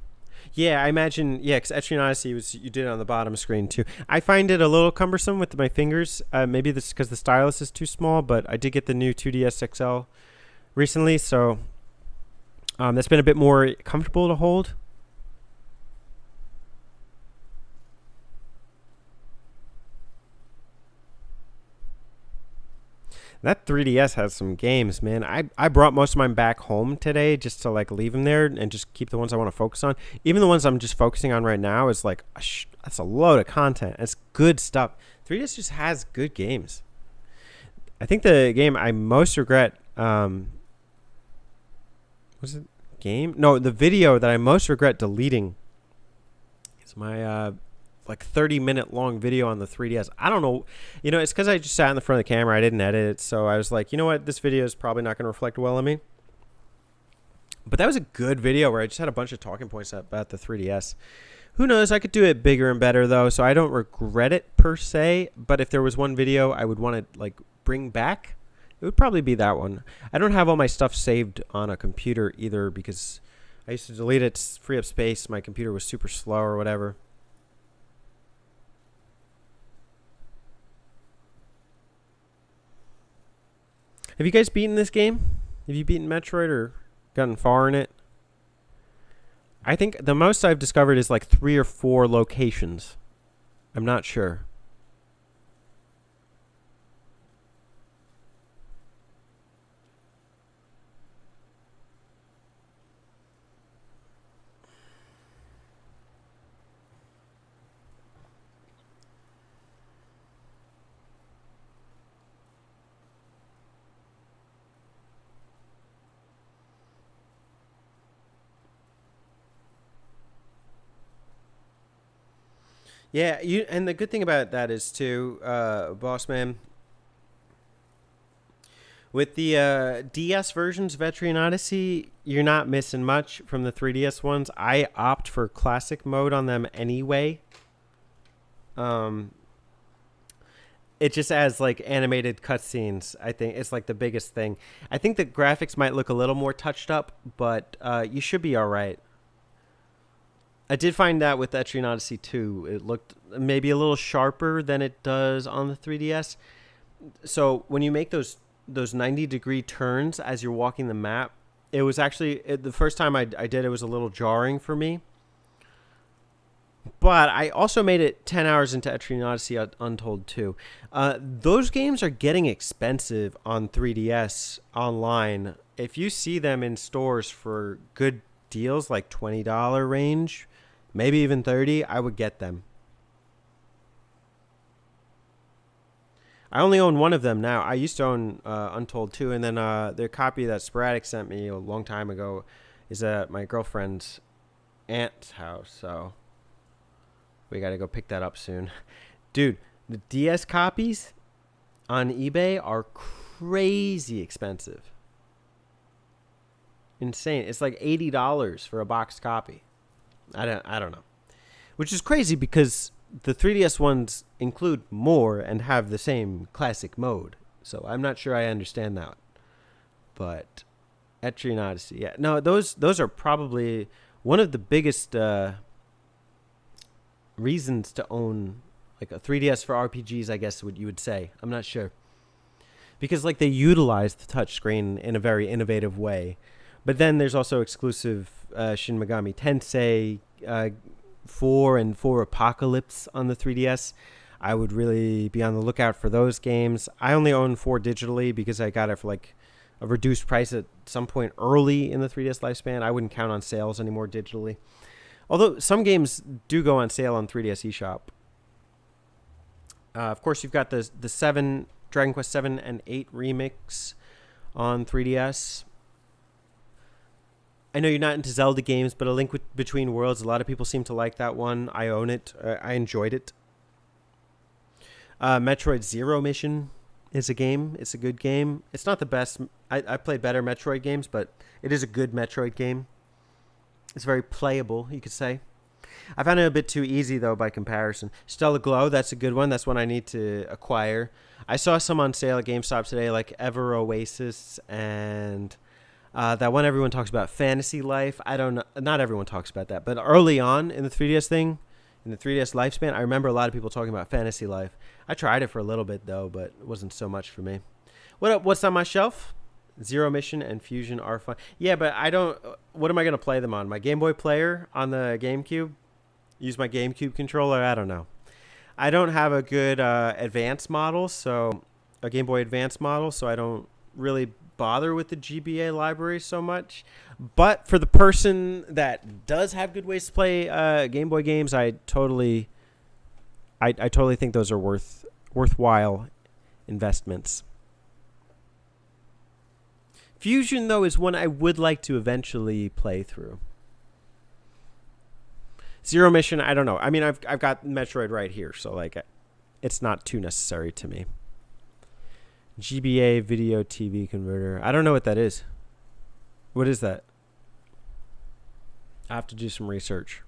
Yeah, I imagine, yeah, because Etrian Odyssey you did it on the bottom screen too. I find it a little cumbersome with my fingers. Maybe this is because the stylus is too small, but I did get the new 2DS XL recently, so that's been a bit more comfortable to hold. That 3DS has some games, man. I brought most of mine back home today just to like leave them there and just keep the ones I want to focus on. Even the ones I'm just focusing on right now is like that's a load of content. It's good stuff. 3DS just has good games. I think the game I most regret was it game? No, the video that I most regret deleting is my like 30-minute long video on the 3DS. I don't know. You know, it's because I just sat in the front of the camera. I didn't edit it. So I was like, you know what? This video is probably not going to reflect well on me. But that was a good video where I just had a bunch of talking points about the 3DS. Who knows? I could do it bigger and better, though. So I don't regret it per se. But if there was one video I would want to like bring back, it would probably be that one. I don't have all my stuff saved on a computer either because I used to delete it to free up space. My computer was super slow or whatever. Have you guys beaten this game? Have you beaten Metroid or gotten far in it? I think the most I've discovered is like 3 or 4 locations. I'm not sure. Yeah, and the good thing about that is too, Boss Man, with the DS versions of Etrian Odyssey, you're not missing much from the 3DS ones. I opt for classic mode on them anyway. It just adds like animated cutscenes. I think it's like the biggest thing. I think the graphics might look a little more touched up, but you should be all right. I did find that with Etrian Odyssey 2. It looked maybe a little sharper than it does on the 3DS. So when you make those 90-degree turns as you're walking the map, it was actually the first time I did it was a little jarring for me. But I also made it 10 hours into Etrian Odyssey Untold 2. Those games are getting expensive on 3DS online. If you see them in stores for good deals, like $20 range, maybe even $30, I would get them. I only own one of them now. I used to own Untold 2, and then the copy that Sporadic sent me a long time ago is at my girlfriend's aunt's house, so we got to go pick that up soon. Dude, the DS copies on eBay are crazy expensive. Insane. It's like $80 for a boxed copy. I don't know. Which is crazy because the 3DS ones include more and have the same classic mode. So I'm not sure I understand that. But Etrian Odyssey, yeah, no, those are probably one of the biggest reasons to own like a 3DS for RPGs. I guess what you would say. I'm not sure because like they utilize the touchscreen in a very innovative way. But then there's also exclusive Shin Megami Tensei 4 and 4 Apocalypse on the 3DS. I would really be on the lookout for those games. I only own 4 digitally because I got it for like a reduced price at some point early in the 3DS lifespan. I wouldn't count on sales anymore digitally. Although some games do go on sale on 3DS eShop. Of course, you've got the 7 Dragon Quest 7 and 8 remix on 3DS. I know you're not into Zelda games, but A Link Between Worlds, a lot of people seem to like that one. I own it. I enjoyed it. Metroid Zero Mission is a game. It's a good game. It's not the best. I played better Metroid games, but it is a good Metroid game. It's very playable, you could say. I found it a bit too easy, though, by comparison. Stellar Glow, that's a good one. That's one I need to acquire. I saw some on sale at GameStop today, like Ever Oasis and that one everyone talks about, Fantasy Life. I don't know. Not everyone talks about that. But early on in the 3DS thing, in the 3DS lifespan, I remember a lot of people talking about Fantasy Life. I tried it for a little bit, though, but it wasn't so much for me. What's on my shelf? Zero Mission and Fusion are fun. Yeah, but I don't... What am I going to play them on? My Game Boy Player on the GameCube? Use my GameCube controller? I don't know. I don't have a good advanced model, so... A Game Boy Advance model, so I don't really bother with the GBA library so much. But for the person that does have good ways to play Game Boy games, I totally think those are worthwhile investments. Fusion, though, is one I would like to eventually play through. Zero Mission, I don't know. I mean, I've got Metroid right here, so like, it's not too necessary to me. GBA Video TV Converter. I don't know what that is. What is that? I have to do some research.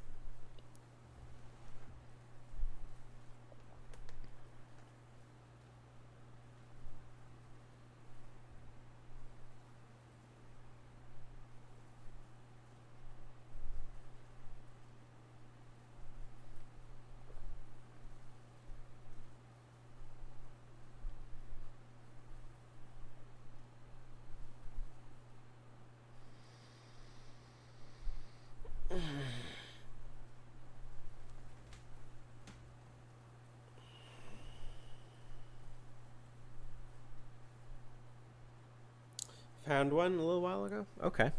Found one a little while ago? Okay.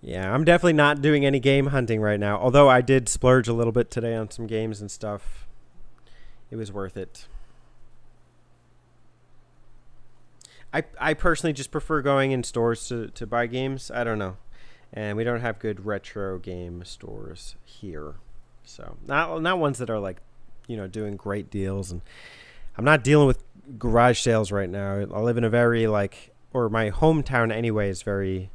Yeah, I'm definitely not doing any game hunting right now. Although I did splurge a little bit today on some games and stuff. It was worth it. I personally just prefer going in stores to buy games. I don't know. And we don't have good retro game stores here. So, not ones that are like, doing great deals. And I'm not dealing with garage sales right now. I live in a very my hometown anyway is very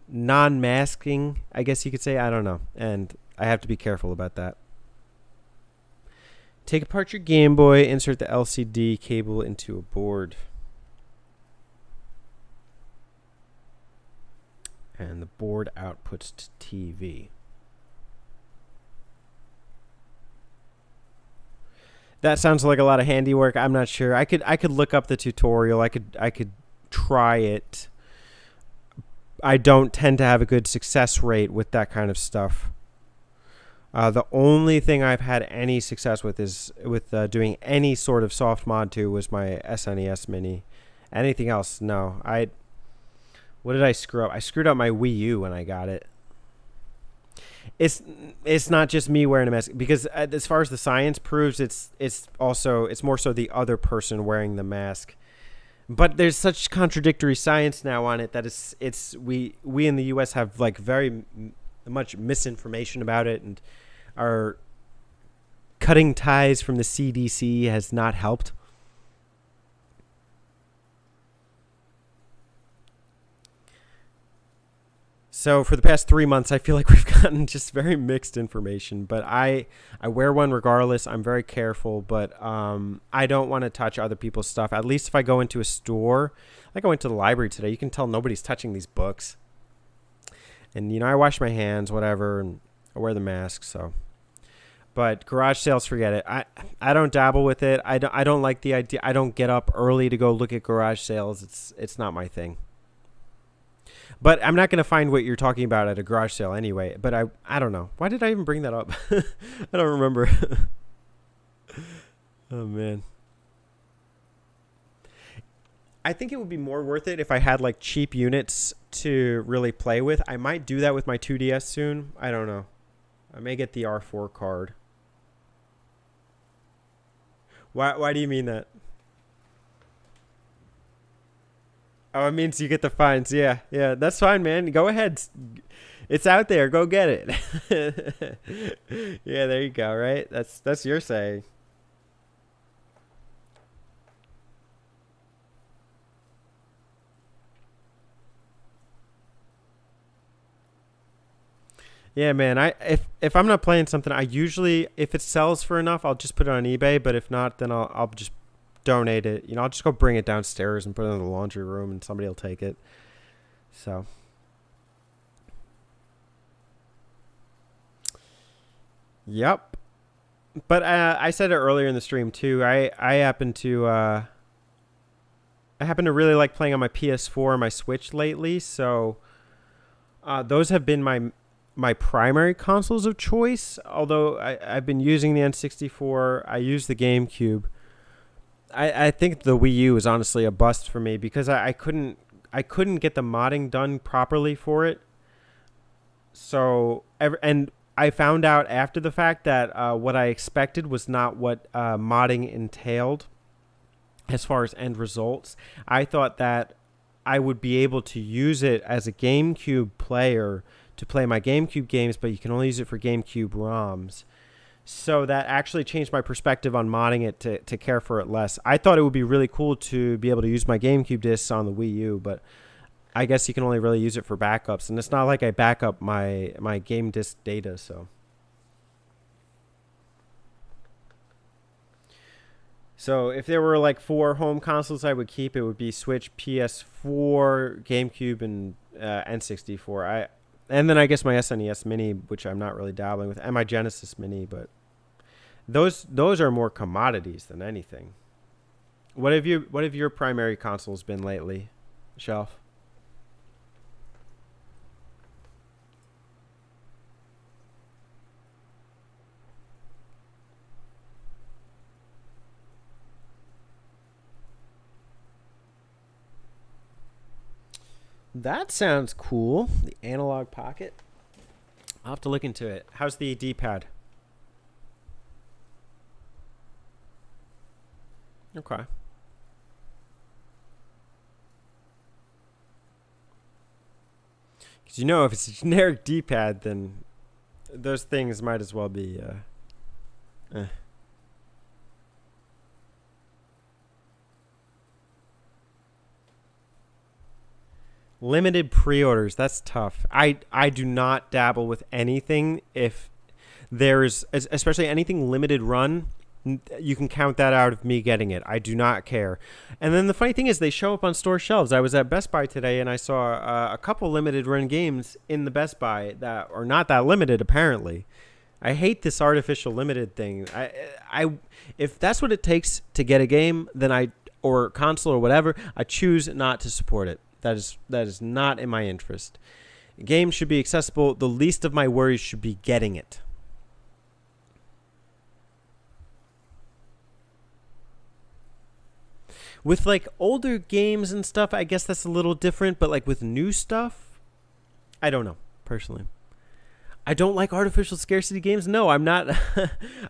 non-masking, I guess you could say. I don't know. And I have to be careful about that. Take apart your Game Boy, insert the LCD cable into a board. And the board outputs to TV. That sounds like a lot of handiwork. I'm not sure. I could look up the tutorial. I could try it. I don't tend to have a good success rate with that kind of stuff. The only thing I've had any success with is with doing any sort of soft mod to was my SNES Mini. Anything else? No. What did I screw up? I screwed up my Wii U when I got it. It's not just me wearing a mask, because as far as the science proves, it's more so the other person wearing the mask. But there's such contradictory science now on it that we in the US have like very much misinformation about it, and our cutting ties from the CDC has not helped. So for the past 3 months, I feel like we've gotten just very mixed information. But I wear one regardless. I'm very careful, but I don't want to touch other people's stuff. At least if I go into a store, like I went to the library today, you can tell nobody's touching these books. And I wash my hands, whatever, and I wear the mask. So, but garage sales, forget it. I don't dabble with it. I don't like the idea. I don't get up early to go look at garage sales. It's not my thing. But I'm not going to find what you're talking about at a garage sale anyway. But I don't know. Why did I even bring that up? I don't remember. Oh, man. I think it would be more worth it if I had like cheap units to really play with. I might do that with my 2DS soon. I don't know. I may get the R4 card. Why do you mean that? Oh, it means you get the fines. Yeah, that's fine, man. Go ahead. It's out there. Go get it. Yeah, there you go, right? That's your saying. Yeah, man. If I'm not playing something, I usually, if it sells for enough, I'll just put it on eBay. But if not, then I'll just donate it. I'll just go bring it downstairs and put it in the laundry room, and somebody will take it. So, yep. But I said it earlier in the stream too. I happen to really like playing on my PS4 and my Switch lately. So, those have been my primary consoles of choice. Although I've been using the N64, I use the GameCube. I think the Wii U is honestly a bust for me because I couldn't get the modding done properly for it. So and I found out after the fact that what I expected was not what modding entailed as far as end results. I thought that I would be able to use it as a GameCube player to play my GameCube games, but you can only use it for GameCube ROMs. So that actually changed my perspective on modding it to care for it less. I thought it would be really cool to be able to use my GameCube discs on the Wii U, but I guess you can only really use it for backups. And it's not like I back up my game disc data, so. So if there were like 4 home consoles I would keep, it would be Switch, PS4, GameCube, and N64. And then I guess my SNES Mini, which I'm not really dabbling with, and my Genesis Mini, but those are more commodities than anything. What have your primary consoles been lately, Shelf? That sounds cool. The Analog Pocket. I'll have to look into it. How's the D-pad? Okay. Because if it's a generic D-pad, then those things might as well be limited pre-orders. That's tough. I do not dabble with anything. If there's, especially anything limited run, you can count that out of me getting it. I do not care. And then the funny thing is they show up on store shelves. I was at Best Buy today and I saw a couple limited run games in the Best Buy that are not that limited apparently. I hate this artificial limited thing. I if that's what it takes to get a game, then or console or whatever, I choose not to support it. That is not in my interest. Games should be accessible. The least of my worries should be getting it. With like older games and stuff, I guess that's a little different, but like with new stuff, I don't know, personally. I don't like artificial scarcity games. No, I'm not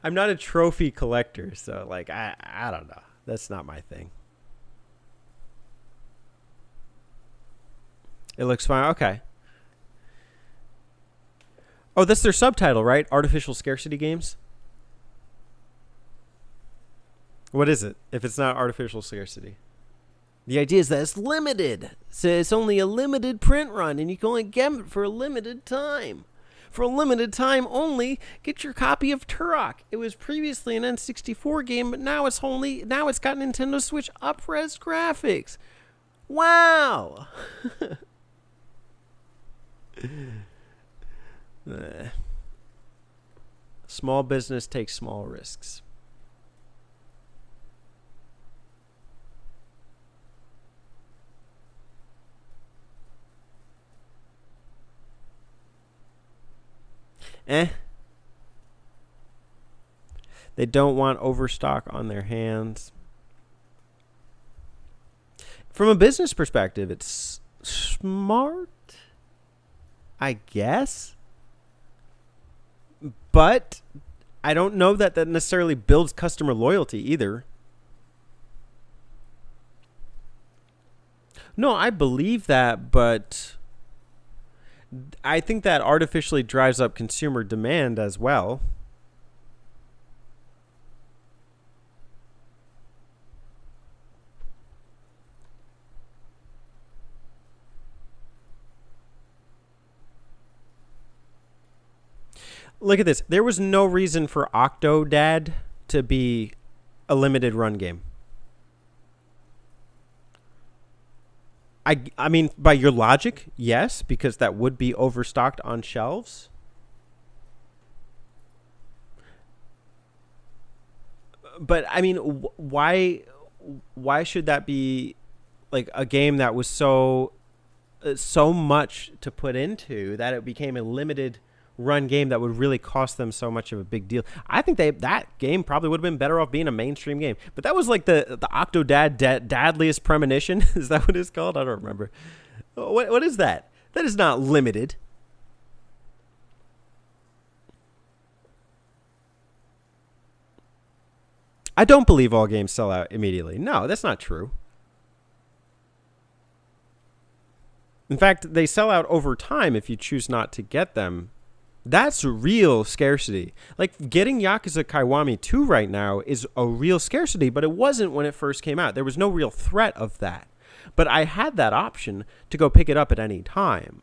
I'm not a trophy collector, so like I don't know. That's not my thing. It looks fine. Okay. Oh, that's their subtitle, right? Artificial scarcity games. What is it if it's not artificial scarcity? The idea is that it's limited. So it's only a limited print run, and you can only get it for a limited time. For a limited time only, get your copy of Turok. It was previously an N64 game, but now it's got Nintendo Switch up-res graphics. Wow. Small business takes small risks. They don't want overstock on their hands. From a business perspective, it's smart, I guess. But I don't know that necessarily builds customer loyalty either. No, I believe that, but I think that artificially drives up consumer demand as well. Look at this. There was no reason for Octodad to be a limited run game. I mean, by your logic, yes, because that would be overstocked on shelves. But I mean, why should that be like a game that was so much to put into that it became a limited run game that would really cost them so much of a big deal? I think that game probably would have been better off being a mainstream game. But that was like the Octodad Dadliest Premonition. Is that what it's called? I don't remember. What is that? That is not limited. I don't believe all games sell out immediately. No, that's not true. In fact, they sell out over time if you choose not to get them. That's real scarcity. Like getting Yakuza Kiwami 2 right now is a real scarcity, but it wasn't when it first came out. There was no real threat of that. But I had that option to go pick it up at any time.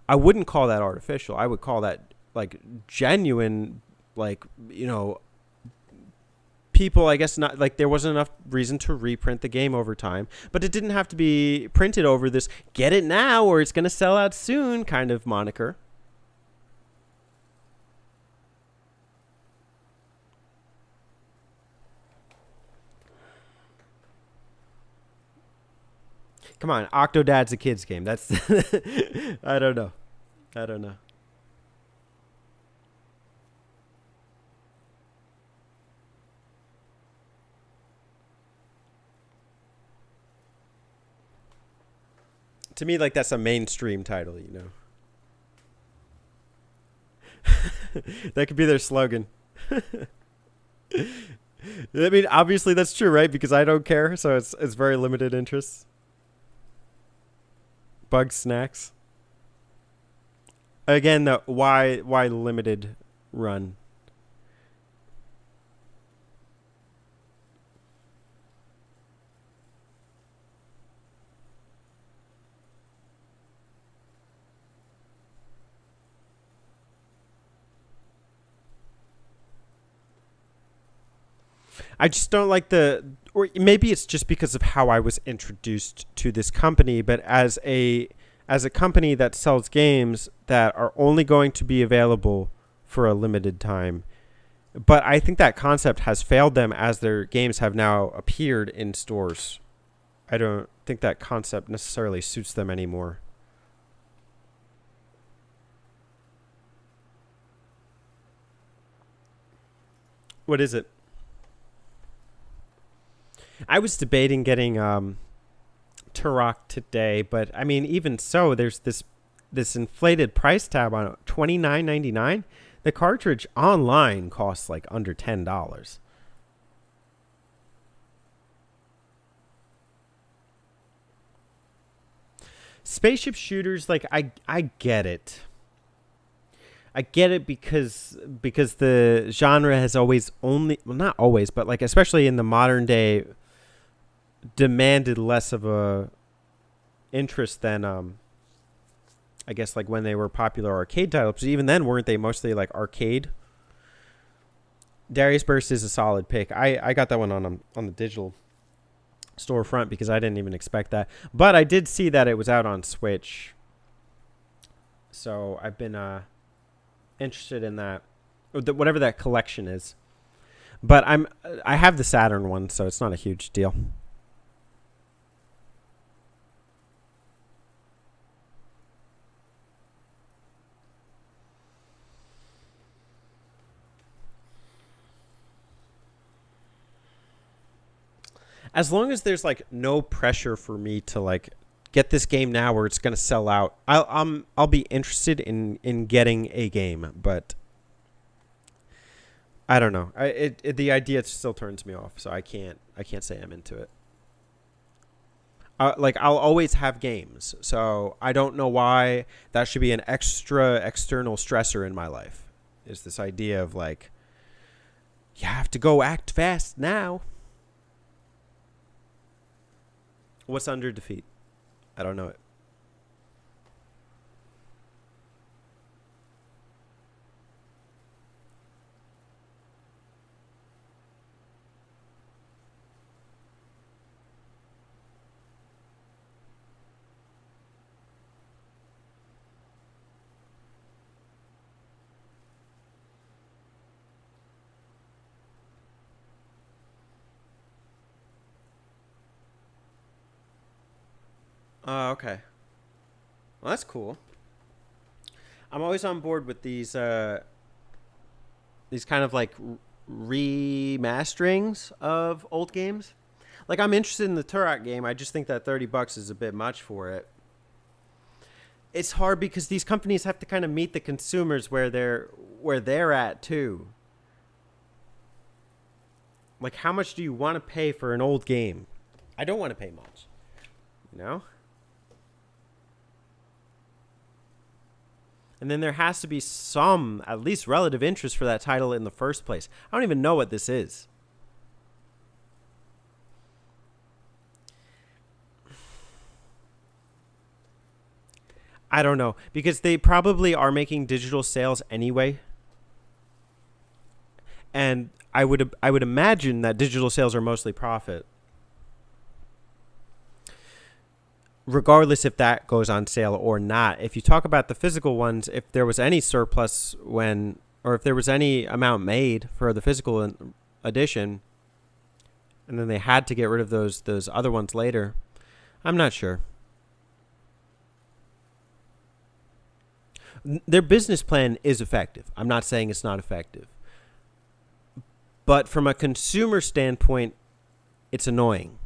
I wouldn't call that artificial. I would call that like genuine, like, you know, people, I guess not, like there wasn't enough reason to reprint the game over time, but it didn't have to be printed over this get it now or it's going to sell out soon kind of moniker. Come on, Octodad's a kid's game. That's I don't know. To me, like that's a mainstream title, you know. That could be their slogan. I mean, obviously that's true, right? Because I don't care, so it's very limited interest. Bug snacks. Again, why limited run? I just don't like or maybe it's just because of how I was introduced to this company, but as a company that sells games that are only going to be available for a limited time. But I think that concept has failed them as their games have now appeared in stores. I don't think that concept necessarily suits them anymore. What is it? I was debating getting Turok today, but I mean, even so, there's this inflated price tab on it, $29.99. The cartridge online costs like under $10. Spaceship shooters, like I get it. I get it because the genre has always not always, but like especially in the modern day demanded less of a interest than I guess like when they were popular arcade titles. But even then, weren't they mostly like arcade? Darius Burst is a solid pick. I got that one on the digital storefront because I didn't even expect that. But I did see that it was out on Switch. So I've been interested in that, whatever that collection is. But I have the Saturn one, so it's not a huge deal. As long as there's like no pressure for me to like get this game now where it's gonna sell out, I'll be interested in getting a game, but I don't know. The idea still turns me off, so I can't say I'm into it. Like I'll always have games, so I don't know why that should be an extra external stressor in my life. Is this idea of like you have to go act fast now? What's under defeat? I don't know it. Okay. Well, that's cool. I'm always on board with these kind of like remasterings of old games. Like I'm interested in the Turok game. I just think that $30 is a bit much for it. It's hard because these companies have to kind of meet the consumers where they're at too. Like how much do you want to pay for an old game? I don't want to pay much. You know? And then there has to be some, at least relative interest for that title in the first place. I don't even know what this is. I don't know. Because they probably are making digital sales anyway. And I would imagine that digital sales are mostly profit. Regardless if that goes on sale or not. If you talk about the physical ones, if there was any surplus or if there was any amount made for the physical edition, and then they had to get rid of those other ones later, I'm not sure. Their business plan is effective. I'm not saying it's not effective. But from a consumer standpoint, it's annoying.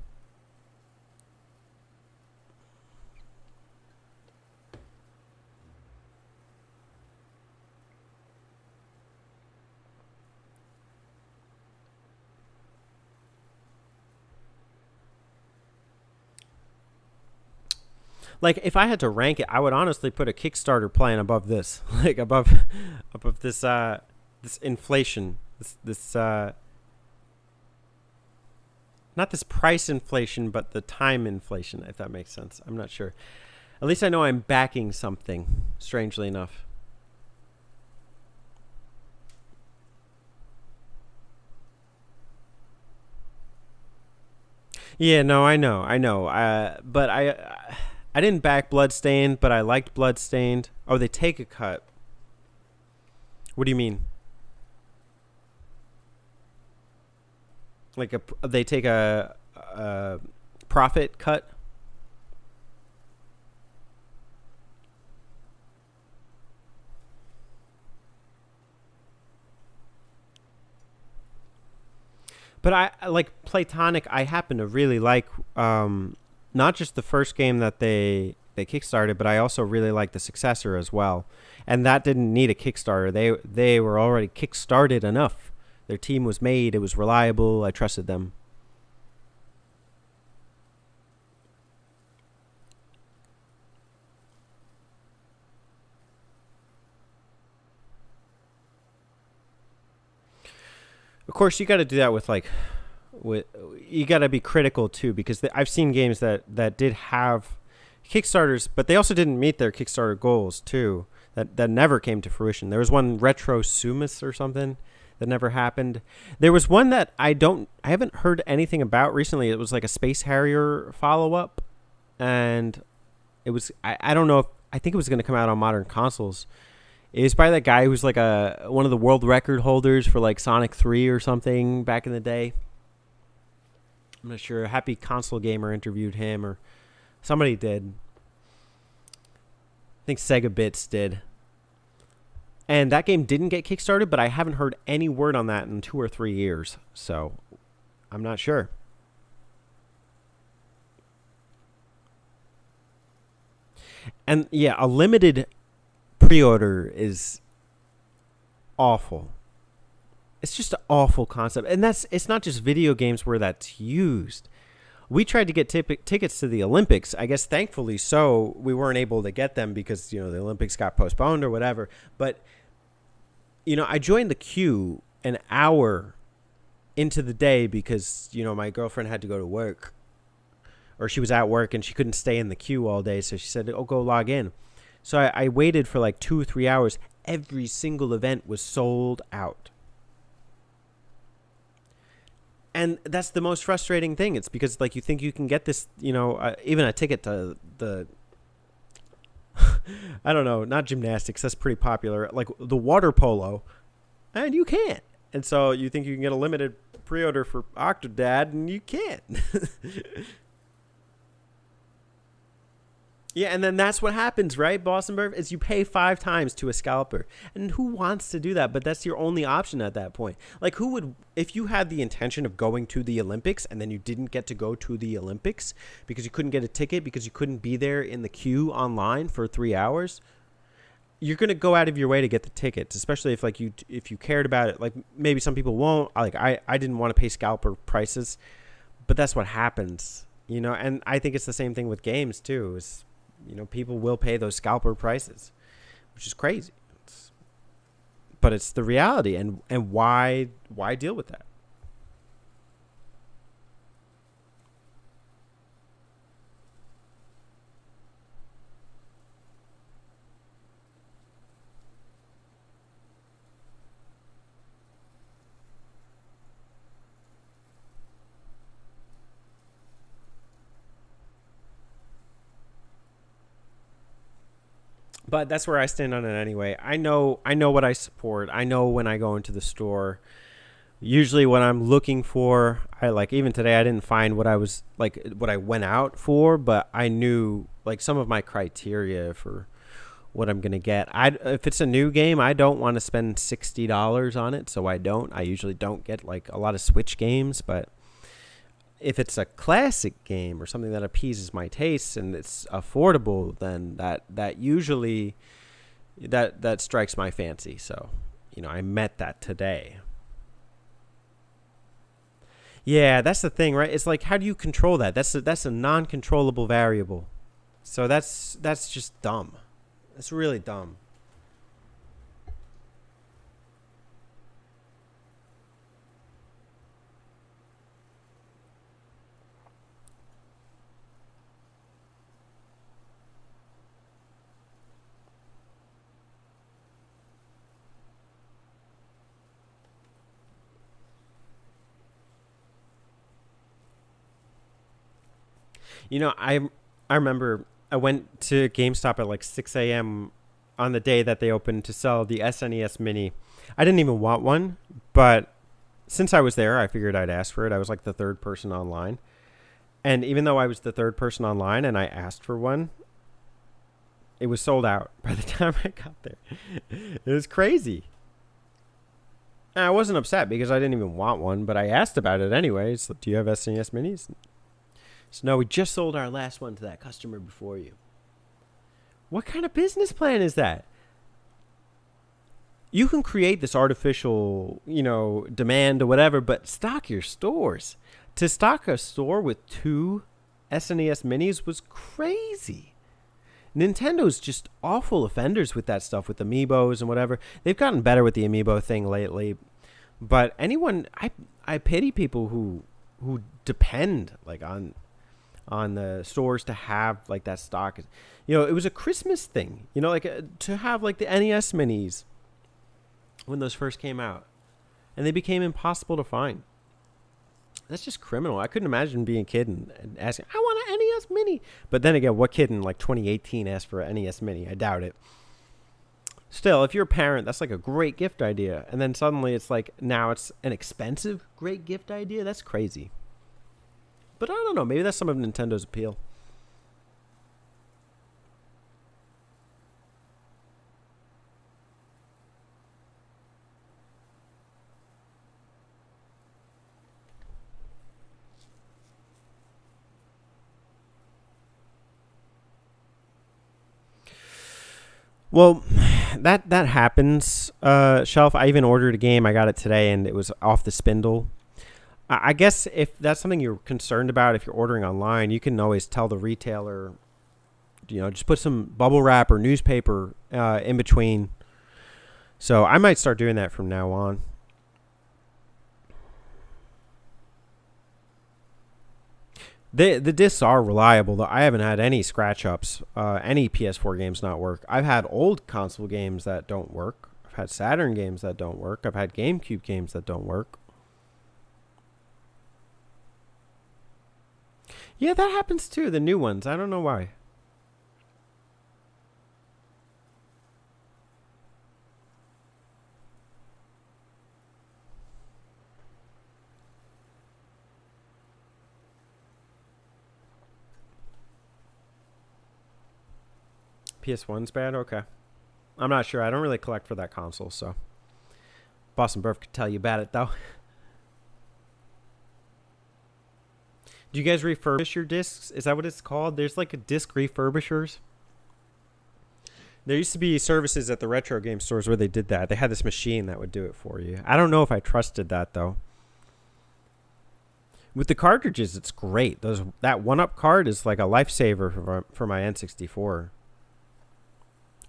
Like if I had to rank it, I would honestly put a Kickstarter plan above this, like above this inflation, this not this price inflation, but the time inflation, if that makes sense. I'm not sure. At least I know I'm backing something. Strangely enough. Yeah, no, I know. But I didn't back Bloodstained, but I liked Bloodstained. Oh, they take a cut. What do you mean? Like they take a profit cut? But I like Platonic. I happen to really like not just the first game that they kickstarted, but I also really like the successor as well. And that didn't need a Kickstarter. They were already kickstarted enough. Their team was made. It was reliable. I trusted them. Of course, you got to do that with like with you got to be critical too, because I've seen games that did have Kickstarters, but they also didn't meet their Kickstarter goals too. That never came to fruition. There was one, Retro Sumus or something, that never happened. There was one that I haven't heard anything about recently. It was like a Space Harrier follow up, and it was I don't know if I think it was going to come out on modern consoles. It was by that guy who's like one of the world record holders for like Sonic 3 or something back in the day. I'm not sure. Happy Console Gamer interviewed him, or somebody did. I think Sega Bits did. And that game didn't get kickstarted, but I haven't heard any word on that in 2 or 3 years. So I'm not sure. And yeah, a limited pre-order is awful. It's just an awful concept. And it's not just video games where that's used. We tried to get tickets to the Olympics. I guess thankfully so, we weren't able to get them because, the Olympics got postponed or whatever. But, I joined the queue an hour into the day because, my girlfriend had to go to work. Or she was at work and she couldn't stay in the queue all day. So she said, oh, go log in. So I waited for like 2 or 3 hours. Every single event was sold out. And that's the most frustrating thing. It's because like you think you can get this, even a ticket to the, I don't know, not gymnastics. That's pretty popular. Like the water polo, and you can't. And so you think you can get a limited pre-order for Octodad, and you can't. Yeah, and then that's what happens, right, Boston Burf? Is you pay 5 times to a scalper. And who wants to do that? But that's your only option at that point. Like, who would, if you had the intention of going to the Olympics and then you didn't get to go to the Olympics because you couldn't get a ticket, because you couldn't be there in the queue online for 3 hours, you're going to go out of your way to get the tickets, especially if if you cared about it. Like, maybe some people won't. Like, I didn't want to pay scalper prices, but that's what happens, and I think it's the same thing with games too. People will pay those scalper prices, which is crazy. But it's the reality, and why deal with that? But that's where I stand on it anyway. I know what I support. I know when I go into the store, usually what I'm looking for, even today I didn't find what I went out for, but I knew like some of my criteria for what I'm going to get. If it's a new game, I don't want to spend $60 on it, so I don't. I usually don't get like a lot of Switch games, but if it's a classic game or something that appeases my tastes and it's affordable, then that usually that strikes my fancy. So, I met that today. Yeah, that's the thing, right? It's like, how do you control that? That's a non-controllable variable. So that's just dumb. That's really dumb. I remember I went to GameStop at like 6 a.m. on the day that they opened to sell the SNES Mini. I didn't even want one, but since I was there, I figured I'd ask for it. I was like the third person online. And even though I was the third person online and I asked for one, it was sold out by the time I got there. It was crazy. And I wasn't upset because I didn't even want one, but I asked about it anyway. So, do you have SNES Minis? So, no, we just sold our last one to that customer before you. What kind of business plan is that? You can create this artificial, demand or whatever, but stock your stores. To stock a store with 2 SNES Minis was crazy. Nintendo's just awful offenders with that stuff, with amiibos and whatever. They've gotten better with the amiibo thing lately. But I pity people who who depend like on the stores to have like that stock. You know, it was a Christmas thing. You know, like to have like the NES minis when those first came out, and they became impossible to find. That's just criminal. I couldn't imagine being a kid and asking, I want an NES Mini. But then again, what kid in like 2018 asked for an NES Mini? I doubt it. Still, if you're a parent, that's like a great gift idea. And then suddenly it's like, now it's an expensive great gift idea? That's crazy. But I don't know. Maybe that's some of Nintendo's appeal. Well, that happens. Shelf. I even ordered a game. I got it today, and it was off the spindle. I guess if that's something you're concerned about, if you're ordering online, you can always tell the retailer, you know, just put some bubble wrap or newspaper in between. So I might start doing that from now on. The discs are reliable, though. I haven't had any scratch ups, any PS4 games not work. I've had old console games that don't work. I've had Saturn games that don't work. I've had GameCube games that don't work. Yeah, that happens too. The new ones. I don't know why. PS1's bad? Okay. I'm not sure. I don't really collect for that console, so. Boston Burf could tell you about it, though. Do you guys refurbish your discs? Is that what it's called? There's like a disc refurbishers. There used to be services at the retro game stores where they did that. They had this machine that would do it for you. I don't know if I trusted that, though. With the cartridges, it's great. That 1-Up card is like a lifesaver for my N64.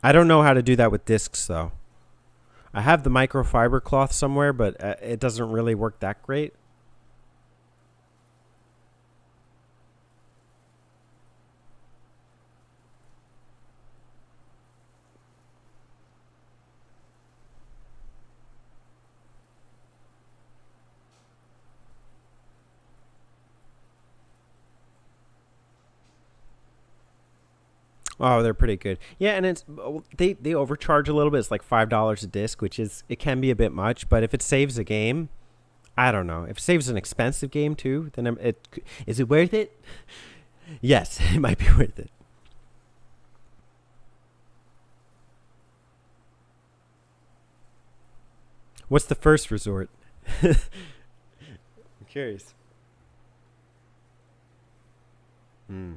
I don't know how to do that with discs, though. I have the microfiber cloth somewhere, but it doesn't really work that great. Oh, they're pretty good. Yeah, and they overcharge a little bit. It's like $5 a disc, which is it can be a bit much. But if it saves a game, I don't know. If it saves an expensive game too, then is it worth it? Yes, it might be worth it. What's the first resort? I'm curious. Hmm.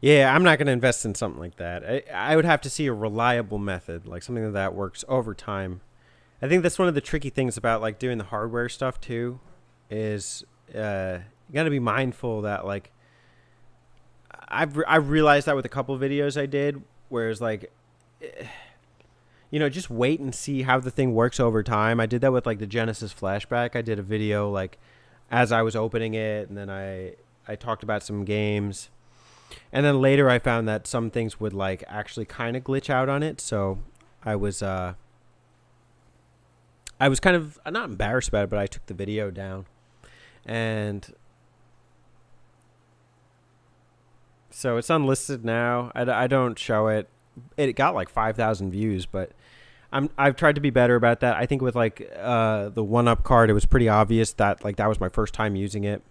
Yeah, I'm not going to invest in something like that. I would have to see a reliable method, like something that works over time. I think that's one of the tricky things about like doing the hardware stuff too, is you got to be mindful that like I've realized that with a couple of videos I did, whereas like just wait and see how the thing works over time. I did that with like the Genesis flashback. I did a video like as I was opening it, and then I talked about some games. And then later I found that some things would like actually kind of glitch out on it. So I was I was kind of not embarrassed about it, but I took the video down. And so it's unlisted now. I don't show it. It got like 5,000 views, but I've tried to be better about that. I think with like the 1-Up card, it was pretty obvious that like that was my first time using it.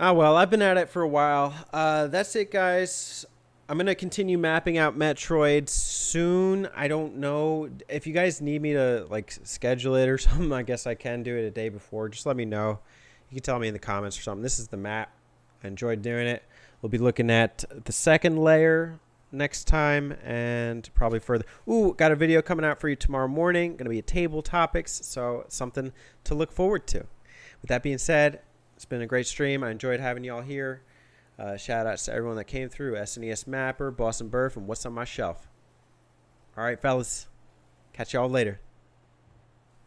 Ah, well, I've been at it for a while. That's it, guys. I'm going to continue mapping out Metroid soon. I don't know if you guys need me to like schedule it or something. I guess I can do it a day before. Just let me know. You can tell me in the comments or something. This is the map. I enjoyed doing it. We'll be looking at the second layer next time and probably further. Ooh, got a video coming out for you tomorrow morning. Going to be a table topics, so something to look forward to. With that being said, it's been a great stream. I enjoyed having y'all here. Shout outs to everyone that came through. SNES Mapper, Boston Burf, and What's on My Shelf. All right, fellas. Catch y'all later.